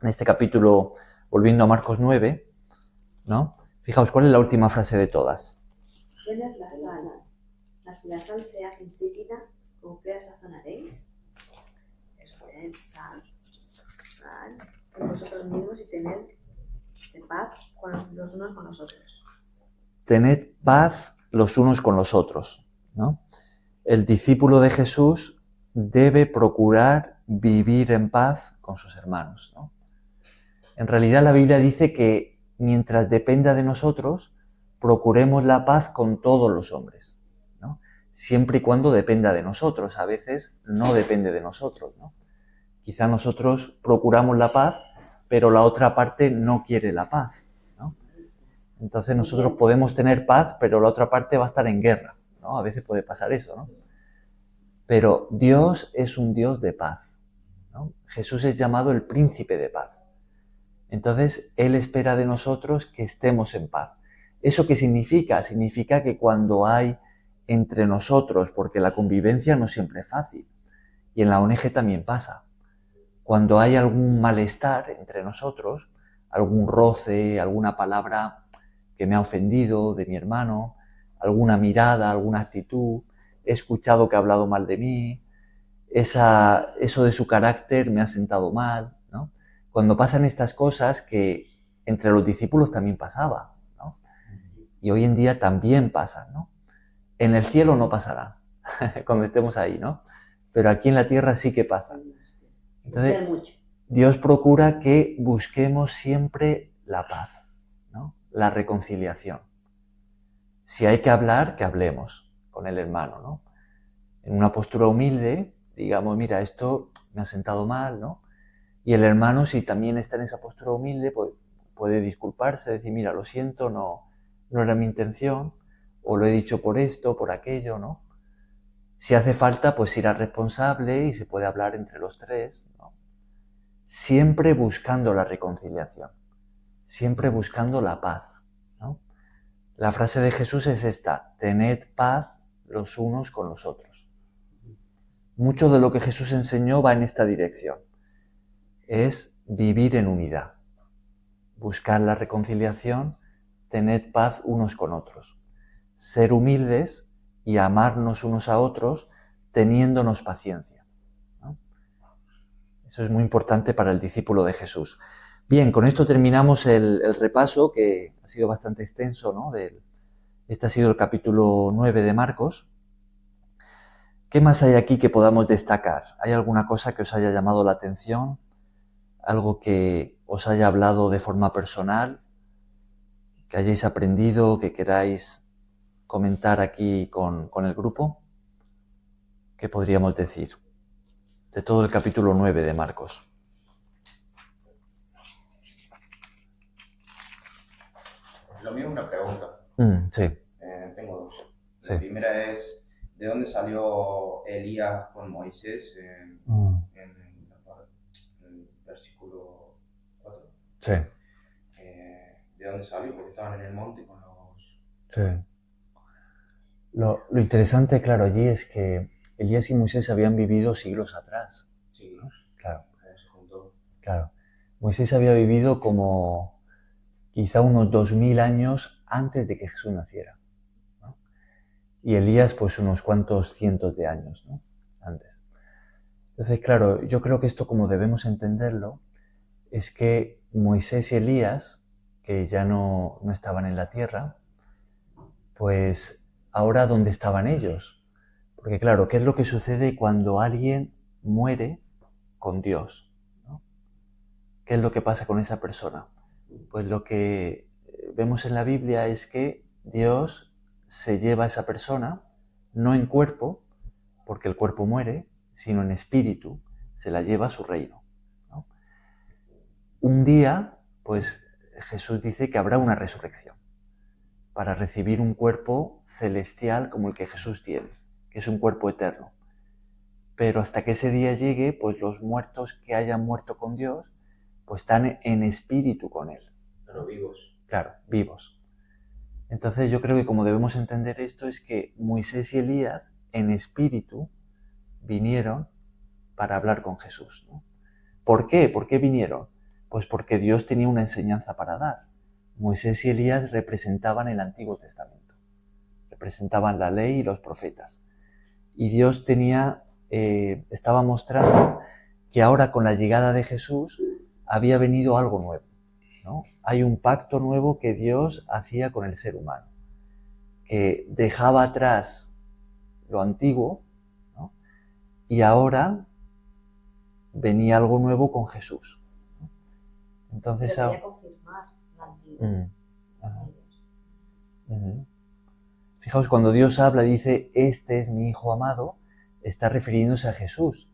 A: en este capítulo, volviendo a Marcos 9, ¿no? Fijaos, ¿cuál es la última frase de todas?
D: Buena es la sal. Si la sal se hace insípida, ¿con qué la sazonaréis? Poned sal en vosotros mismos y tened paz los unos con los otros.
A: Tened paz los unos con los otros, ¿no? El discípulo de Jesús debe procurar vivir en paz con sus hermanos, ¿no? En realidad la Biblia dice que mientras dependa de nosotros, procuremos la paz con todos los hombres, ¿no? Siempre y cuando dependa de nosotros. A veces no depende de nosotros, ¿no? Quizá nosotros procuramos la paz, pero la otra parte no quiere la paz, ¿no? Entonces nosotros podemos tener paz, pero la otra parte va a estar en guerra, ¿no? A veces puede pasar eso, ¿no? Pero Dios es un Dios de paz, ¿no? Jesús es llamado el príncipe de paz. Entonces, Él espera de nosotros que estemos en paz. ¿Eso qué significa? Significa que cuando hay entre nosotros, porque la convivencia no siempre es fácil, y en la ONG también pasa, cuando hay algún malestar entre nosotros, algún roce, alguna palabra que me ha ofendido de mi hermano, alguna mirada, alguna actitud, he escuchado que ha hablado mal de mí, eso de su carácter me ha sentado mal, ¿no? Cuando pasan estas cosas, que entre los discípulos también pasaba, ¿no? Y hoy en día también pasan, ¿no? En el cielo no pasará, cuando estemos ahí, ¿no? Pero aquí en la tierra sí que pasa. Entonces, Dios procura que busquemos siempre la paz, ¿no? La reconciliación. Si hay que hablar, que hablemos con el hermano, ¿no? En una postura humilde, digamos, mira, esto me ha sentado mal, ¿no? Y el hermano, si también está en esa postura humilde, pues puede disculparse, decir, mira, lo siento, no era mi intención, o lo he dicho por esto, por aquello, ¿no? Si hace falta, pues ir al responsable y se puede hablar entre los tres, ¿no? Siempre buscando la reconciliación, siempre buscando la paz, ¿no? La frase de Jesús es esta: tened paz los unos con los otros. Mucho de lo que Jesús enseñó va en esta dirección. Es vivir en unidad, buscar la reconciliación, tened paz unos con otros, ser humildes y amarnos unos a otros teniéndonos paciencia, ¿no? Eso es muy importante para el discípulo de Jesús. Bien, con esto terminamos el repaso, que ha sido bastante extenso, ¿no? Este ha sido el capítulo 9 de Marcos. ¿Qué más hay aquí que podamos destacar? ¿Hay alguna cosa que os haya llamado la atención? ¿Algo que os haya hablado de forma personal? ¿Que hayáis aprendido, que queráis comentar aquí con el grupo? ¿Qué podríamos decir de todo el capítulo 9 de Marcos?
G: Lo mío es una pregunta.
A: Sí.
G: Tengo dos.
A: Sí.
G: La primera es, ¿de dónde salió Elías con Moisés en el versículo 4?
A: Sí.
G: ¿De dónde salió? Porque estaban en el monte con los...
A: Sí. Lo interesante, claro, allí es que Elías y Moisés habían vivido siglos atrás.
G: Sí,
A: ¿no? Claro.
G: Se juntó.
A: Claro. Moisés había vivido como quizá unos 2000 años antes de que Jesús naciera, ¿no? Y Elías pues unos cuantos cientos de años, ¿no? Antes. Entonces, claro, yo creo que esto, como debemos entenderlo, es que Moisés y Elías, que ya no estaban en la tierra, pues ahora ¿dónde estaban ellos? Porque claro, ¿qué es lo que sucede cuando alguien muere con Dios? ¿No? ¿Qué es lo que pasa con esa persona? Pues lo que vemos en la Biblia es que Dios se lleva a esa persona, no en cuerpo, porque el cuerpo muere, sino en espíritu, se la lleva a su reino, ¿no? Un día, pues Jesús dice que habrá una resurrección para recibir un cuerpo celestial como el que Jesús tiene, que es un cuerpo eterno. Pero hasta que ese día llegue, pues los muertos que hayan muerto con Dios, pues están en espíritu con Él.
G: Pero vivos.
A: Claro, vivos. Entonces yo creo que como debemos entender esto es que Moisés y Elías en espíritu vinieron para hablar con Jesús, ¿no? ¿Por qué? ¿Por qué vinieron? Pues porque Dios tenía una enseñanza para dar. Moisés y Elías representaban el Antiguo Testamento, representaban la ley y los profetas. Y Dios estaba mostrando que ahora con la llegada de Jesús había venido algo nuevo, ¿no? Hay un pacto nuevo que Dios hacía con el ser humano, que dejaba atrás lo antiguo, ¿no? Y ahora venía algo nuevo con Jesús, ¿no? Entonces,
D: Pero quería confirmar lo antiguo.
A: Fijaos, cuando Dios habla y dice, este es mi Hijo amado, está refiriéndose a Jesús.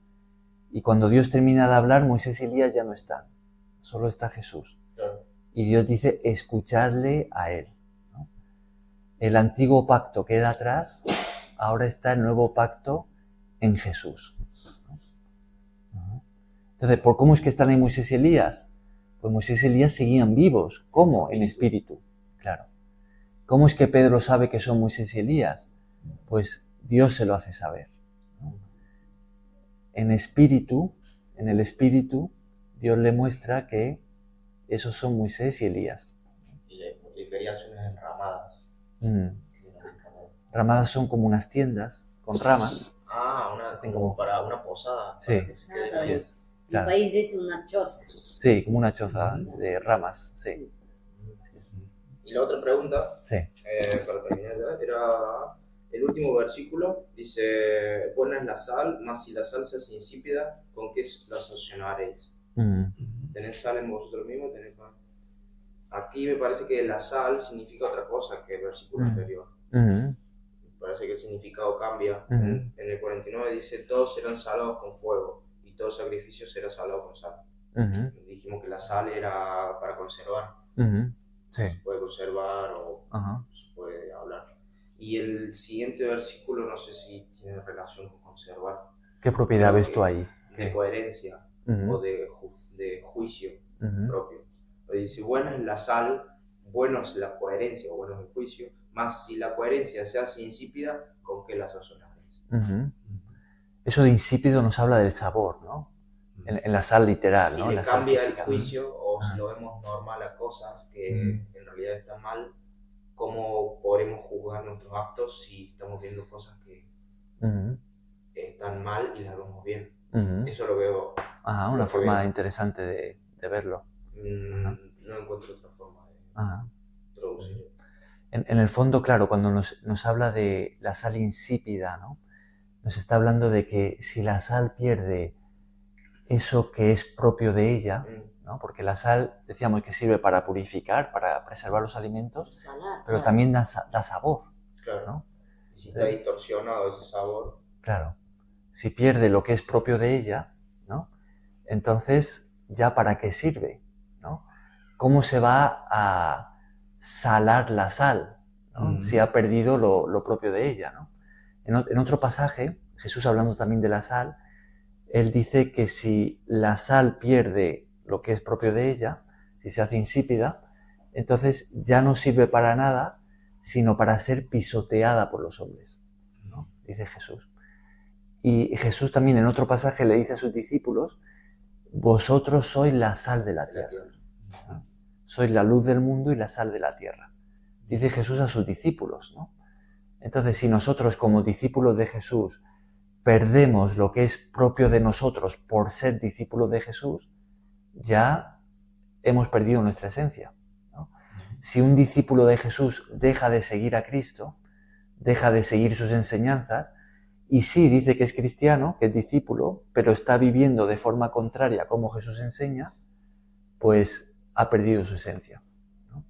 A: Y cuando Dios termina de hablar, Moisés y Elías ya no están, solo está Jesús.
G: Claro.
A: Y Dios dice, escuchadle a Él, ¿no? El antiguo pacto queda atrás, ahora está el nuevo pacto en Jesús, ¿no? Entonces, ¿por cómo es que están ahí Moisés y Elías? Pues Moisés y Elías seguían vivos. ¿Cómo? En espíritu, claro. ¿Cómo es que Pedro sabe que son Moisés y Elías? Pues Dios se lo hace saber, ¿no? En el espíritu, Dios le muestra que esos son Moisés y Elías.
G: Y le quería hacer unas enramadas.
A: Ramadas son como unas tiendas con ramas.
G: Hacen como para una posada.
A: Sí,
G: Para que se quede
A: así
G: ahí.
A: es.
F: Mi
A: Claro.
F: país dice una choza.
A: Sí, como una choza de ramas, sí.
G: Y la otra pregunta,
A: Sí.
G: para terminar ya, era el último versículo. Dice, buena es la sal, mas si la sal se hace insípida, ¿con qué la sazonarés? ¿Tenés sal en vosotros mismos? ¿Tenés pan? Aquí me parece que la sal significa otra cosa que el versículo anterior. Me parece que el significado cambia. En el 49 dice, todos serán salados con fuego y todo sacrificio será salado con sal. Dijimos que la sal era para conservar.
A: Sí.
G: Se puede conservar o se puede hablar. Y el siguiente versículo no sé si tiene relación con conservar.
A: ¿Qué propiedad
G: Creo
A: ves tú
G: que
A: ahí?
G: De coherencia o de juicio propio. Dice, buena es la sal, bueno es la coherencia o bueno es el juicio, más si la coherencia se hace insípida, ¿con qué la sazonaréis?
A: Eso de insípido nos habla del sabor, ¿no? En la sal literal,
G: Si
A: ¿no?
G: le
A: La sal
G: cambia el
A: física.
G: juicio o si lo vemos normal a cosas que en realidad están mal, ¿cómo podremos juzgar nuestros actos si estamos viendo cosas que están mal y las vemos bien? Eso lo veo.
A: Una forma interesante de verlo.
G: No encuentro otra forma de traducirlo.
A: En el fondo, claro, cuando nos habla de la sal insípida, ¿no? Nos está hablando de que si la sal pierde eso que es propio de ella, ¿no? Porque la sal, decíamos que sirve para purificar, para preservar los alimentos, pero también da sabor.
G: Claro.
A: ¿no?
G: Y si está distorsionado ese sabor.
A: Claro. Si pierde lo que es propio de ella, ¿no? Entonces, ¿ya para qué sirve? ¿No? ¿Cómo se va a salar la sal, ¿no? Si ha perdido lo propio de ella, ¿no? En otro pasaje, Jesús hablando también de la sal, Él dice que si la sal pierde lo que es propio de ella, si se hace insípida, entonces ya no sirve para nada, sino para ser pisoteada por los hombres, ¿no? Dice Jesús. Y Jesús también en otro pasaje le dice a sus discípulos, vosotros sois la sal de la tierra, ¿no? Sois la luz del mundo y la sal de la tierra. Dice Jesús a sus discípulos, ¿no? Entonces, si nosotros como discípulos de Jesús perdemos lo que es propio de nosotros por ser discípulos de Jesús, ya hemos perdido nuestra esencia, ¿no? Si un discípulo de Jesús deja de seguir a Cristo, deja de seguir sus enseñanzas y sí dice que es cristiano, que es discípulo, pero está viviendo de forma contraria a como Jesús enseña, pues ha perdido su esencia, ¿no?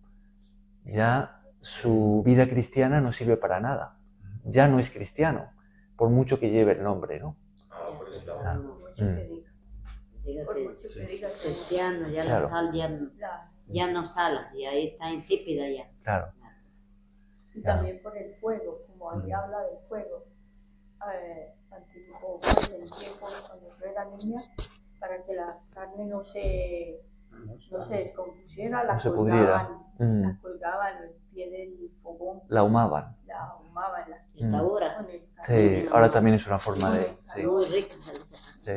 A: Ya su vida cristiana no sirve para nada, ya no es cristiano, por mucho que lleve el nombre, ¿no?
G: Por ese lado.
A: Ah,
E: Por mucho que diga.
F: Diga
E: Por
F: que
E: mucho que diga que
F: cristiano, ya
A: Claro.
F: la sal
E: Claro.
F: ya no sala, y ahí está insípida ya.
A: claro.
E: Y
A: Claro.
E: también por el fuego, como ahí habla del fuego. Antiguo, en el tiempo cuando yo era niña, para que la carne no se descompusiera,
A: No se pudriera.
E: la colgaban al pie del fogón,
A: La ahumaban.
E: la ahumaban
F: Esta hora,
E: con el
A: Sí,
E: carbón.
A: ahora también es una forma de... Sí,
F: muy rica.
A: sí.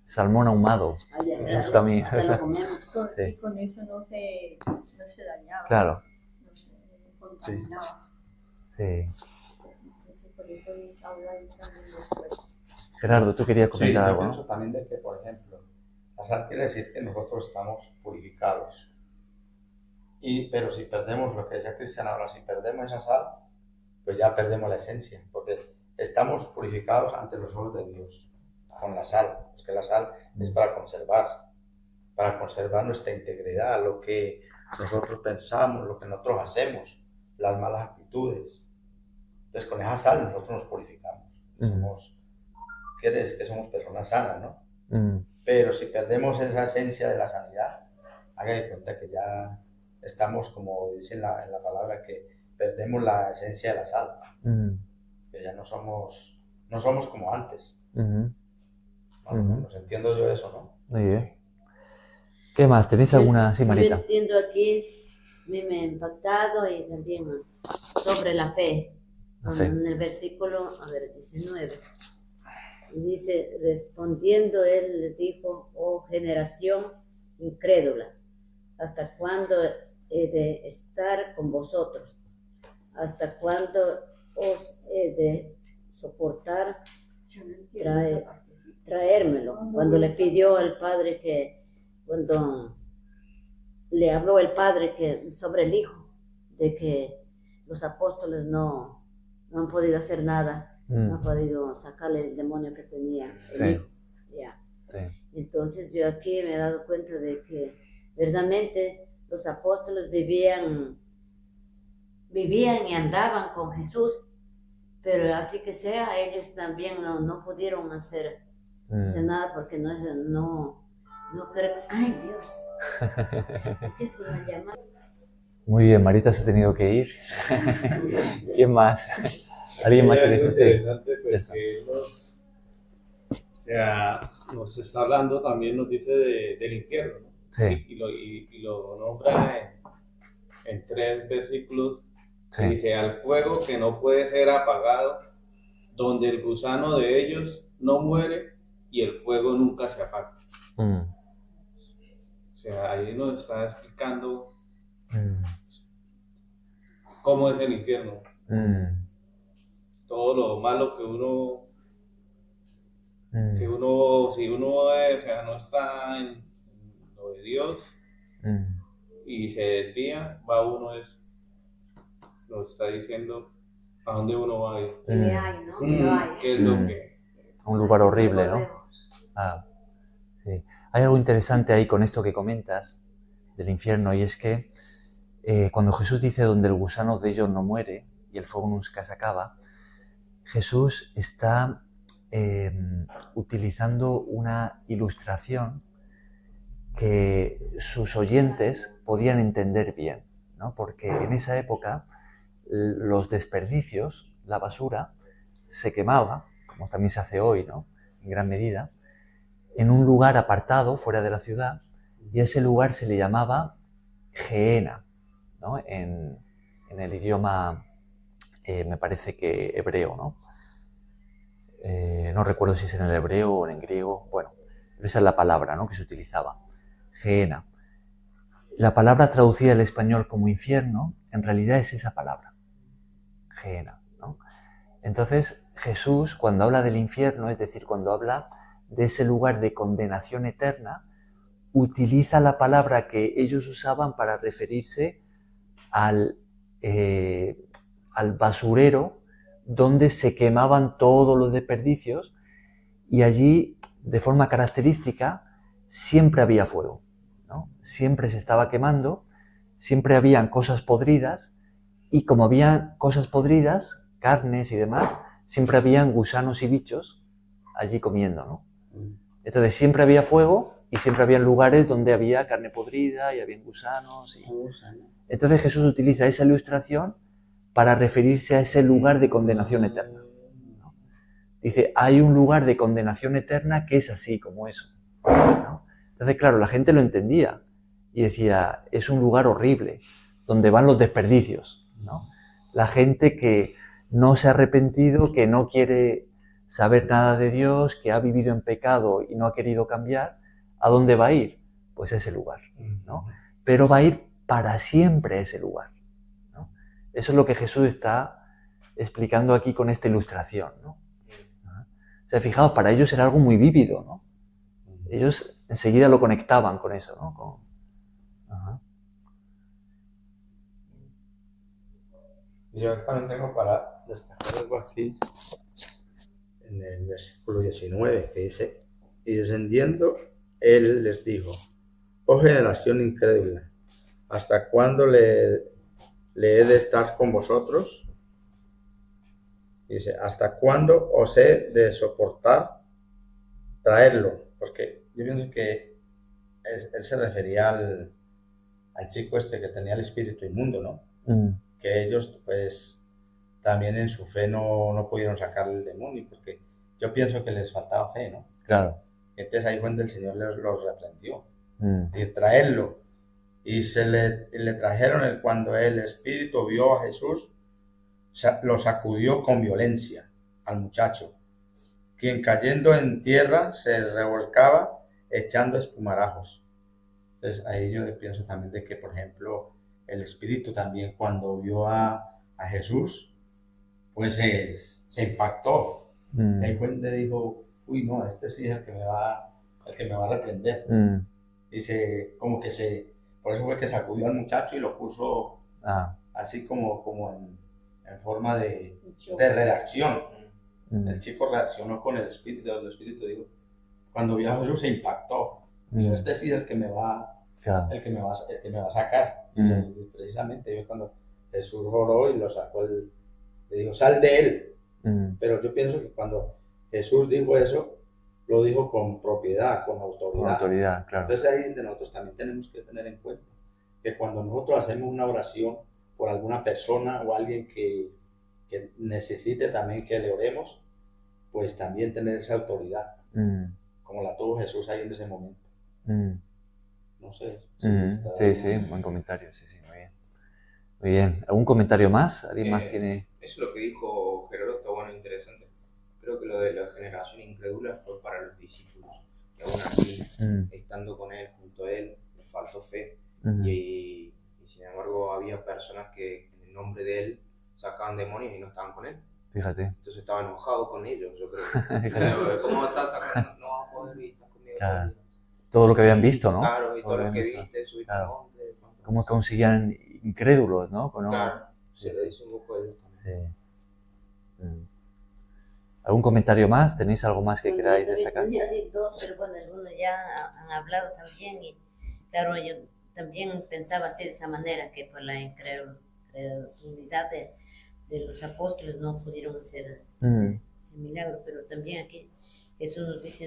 A: Salmón ahumado, me gusta a mí.
F: Hasta lo comemos.
A: Sí.
E: Y con eso no se dañaba,
A: Claro,
E: no se contaminaba.
A: sí.
E: Entonces, por eso habla ahí también del fuego.
A: Gerardo, tú querías
C: Sí,
A: comentar
C: yo
A: algo,
C: pienso
A: ¿no?
C: también de que, por ejemplo, la sal quiere decir que nosotros estamos purificados. Pero si perdemos lo que decía Cristian ahora, si perdemos esa sal, pues ya perdemos la esencia, porque estamos purificados ante los ojos de Dios con la sal. Es que la sal es para conservar nuestra integridad, lo que nosotros pensamos, lo que nosotros hacemos, las malas actitudes. Entonces con esa sal nosotros nos purificamos. Quiere decir que somos personas sanas, ¿no? Pero si perdemos esa esencia de la sanidad, haga de cuenta que ya estamos, como dice en la palabra, que perdemos la esencia de la sal, que ya no somos como antes. Pues entiendo yo eso, ¿no?
A: Muy bien. ¿Qué más? ¿Tenéis alguna? Sí,
F: Yo
A: Marita.
F: entiendo aquí, a mí me ha impactado y también sobre la fe.
A: La fe.
F: En el versículo, 19. Y dice, respondiendo él les dijo, oh generación incrédula, ¿hasta cuándo he de estar con vosotros? ¿Hasta cuándo os he de soportar?
E: Yo no entiendo esa partecita.
F: Traérmelo. Cuando le pidió al Padre cuando le habló el Padre sobre el Hijo, de que los apóstoles no han podido hacer nada, no han podido sacarle el demonio que tenía el
A: Sí.
F: Hijo. Ya.
A: Sí.
F: Entonces yo aquí me he dado cuenta de que verdaderamente los apóstoles vivían y andaban con Jesús, pero así que sea, ellos también no pudieron hacer nada porque no creo. Ay, Dios. Es que se me llama.
A: Muy bien, Marita se ha tenido que ir. ¿Quién más? ¿Alguien más quiere decir?
H: Interesante, pues, que nos está hablando, también nos dice del infierno, ¿no?
A: Sí.
H: Y lo nombra en 3 versículos.
A: Sí.
H: Dice, al fuego que no puede ser apagado, donde el gusano de ellos no muere y el fuego nunca se apaga. O sea, ahí nos está explicando cómo es el infierno. Todo lo malo que si uno no está en lo de Dios y se desvía, nos está diciendo a dónde uno va a ir.
D: ¿Qué hay, no? ¿Qué hay?
H: ¿Qué es lo que?
A: Un lugar horrible, ¿no? Ah, sí. Hay algo interesante ahí con esto que comentas del infierno, y es que cuando Jesús dice donde el gusano de ellos no muere y el fuego nunca se acaba, Jesús está utilizando una ilustración que sus oyentes podían entender bien, ¿no? Porque en esa época los desperdicios, la basura, se quemaba, como también se hace hoy, ¿no? En gran medida, en un lugar apartado fuera de la ciudad, y a ese lugar se le llamaba Gehenna, ¿no? En el idioma, me parece que hebreo, ¿no? No recuerdo si es en el hebreo o en griego, bueno, pero esa es la palabra, ¿no?, que se utilizaba, Gehenna. La palabra traducida al español como infierno, en realidad es esa palabra, Gehenna, ¿no? Entonces, Jesús, cuando habla del infierno, es decir, cuando habla de ese lugar de condenación eterna, utiliza la palabra que ellos usaban para referirse al basurero donde se quemaban todos los desperdicios y allí, de forma característica, siempre había fuego, ¿no? Siempre se estaba quemando, siempre habían cosas podridas y como había cosas podridas, carnes y demás, siempre habían gusanos y bichos allí comiendo, ¿no? Entonces siempre había fuego y siempre había lugares donde había carne podrida y habían gusanos. Entonces Jesús utiliza esa ilustración para referirse a ese lugar de condenación eterna, ¿no? Dice, hay un lugar de condenación eterna que es así como eso, ¿no? Entonces, claro, la gente lo entendía y decía, es un lugar horrible, donde van los desperdicios, ¿no? La gente que no se ha arrepentido, que no quiere saber nada de Dios, que ha vivido en pecado y no ha querido cambiar, ¿a dónde va a ir? Pues a ese lugar, ¿no? Pero va a ir para siempre a ese lugar, ¿no? Eso es lo que Jesús está explicando aquí con esta ilustración, ¿no? O sea, fijaos, para ellos era algo muy vívido, ¿no? Ellos enseguida lo conectaban con eso, ¿no?
C: Yo también tengo para destacar algo aquí en el versículo 19 que dice, y descendiendo él les dijo, oh generación incrédula, ¿hasta cuándo le he de estar con vosotros? Dice, ¿hasta cuándo os he de soportar? Traerlo, porque yo pienso que él se refería al chico este que tenía el espíritu inmundo, ¿no? Que ellos pues también en su fe no pudieron sacarle el demonio, porque yo pienso que les faltaba fe, ¿no?
A: Claro.
C: Entonces ahí fue donde el Señor los reprendió, y traerlo, y le trajeron cuando el espíritu vio a Jesús, lo sacudió con violencia al muchacho, quien cayendo en tierra se revolcaba echando espumarajos. Entonces ahí yo pienso también de que, por ejemplo, el espíritu también cuando vio a Jesús, pues se impactó. Ahí fue donde dijo, uy, no, este sí es el que me va a reprender. Dice, como que por eso fue que sacudió al muchacho y lo puso así como en forma de redacción. El chico reaccionó con el espíritu dijo, cuando vio a Jesús se impactó. Dijo, este sí es el que me va a sacar. Y precisamente yo cuando Jesús oró y lo sacó, le dijo, sal de él. Pero yo pienso que cuando Jesús dijo eso, lo dijo con propiedad, con autoridad.
A: Con autoridad, claro.
C: Entonces ahí donde nosotros también tenemos que tener en cuenta que cuando nosotros hacemos una oración por alguna persona o alguien que necesite también que le oremos, pues también tener esa autoridad, como la tuvo Jesús ahí en ese momento. No sé.
A: Sí, buen comentario, sí, muy bien. Muy bien. ¿Algún comentario más? ¿Alguien más tiene...?
G: Eso es lo que dijo Heródoto, bueno, interesante. Creo que lo de la generación incrédula fue para los discípulos, que aún así, estando con él, junto a él, les faltó fe. Y sin embargo había personas que en el nombre de él sacaban demonios y no estaban con él.
A: Fíjate.
G: Entonces estaba enojado con ellos, yo creo. ¿Cómo estás sacando? No vas a poder ir, estás conmigo.
A: Claro. Todo lo que habían visto, ¿no?
G: Claro, y todo lo que viste, subiste
A: claro.
G: nombre.
A: Cómo conseguían incrédulos, ¿no?
G: Claro, se lo dice un poco de ellos también.
A: Sí. ¿Algún comentario más? ¿Tenéis algo más que queráis destacar?
F: Tenía así dos, pero bueno, algunos ya han hablado también y claro, yo también pensaba así de esa manera, que por la incredulidad de los apóstoles no pudieron hacer ese milagro, pero también aquí Jesús nos dice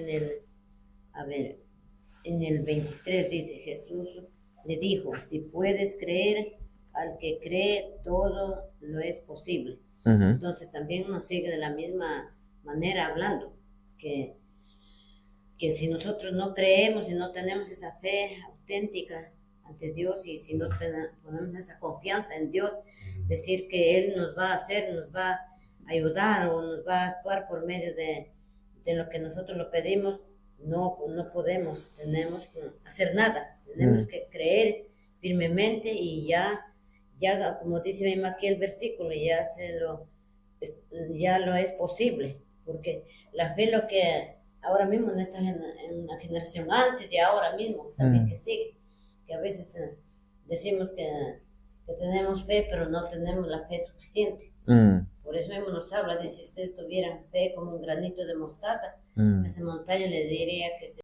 F: en el 23 dice, Jesús le dijo, si puedes creer, al que cree todo lo es posible. Entonces también nos sigue de la misma manera hablando, que si nosotros no creemos y no tenemos esa fe auténtica ante Dios y si no ponemos esa confianza en Dios, decir que Él nos va a hacer, nos va a ayudar o nos va a actuar por medio de lo que nosotros lo pedimos, no podemos, tenemos que hacer nada, tenemos que creer firmemente y ya como dice mismo aquí el versículo, ya lo es posible, porque la fe lo que ahora mismo no está en la generación antes y ahora mismo también que sigue, que a veces decimos que tenemos fe pero no tenemos la fe suficiente. Por por eso mismo nos habla, dice, si ustedes tuvieran fe como un granito de mostaza,
A: Mm.
F: esa montaña le diría que se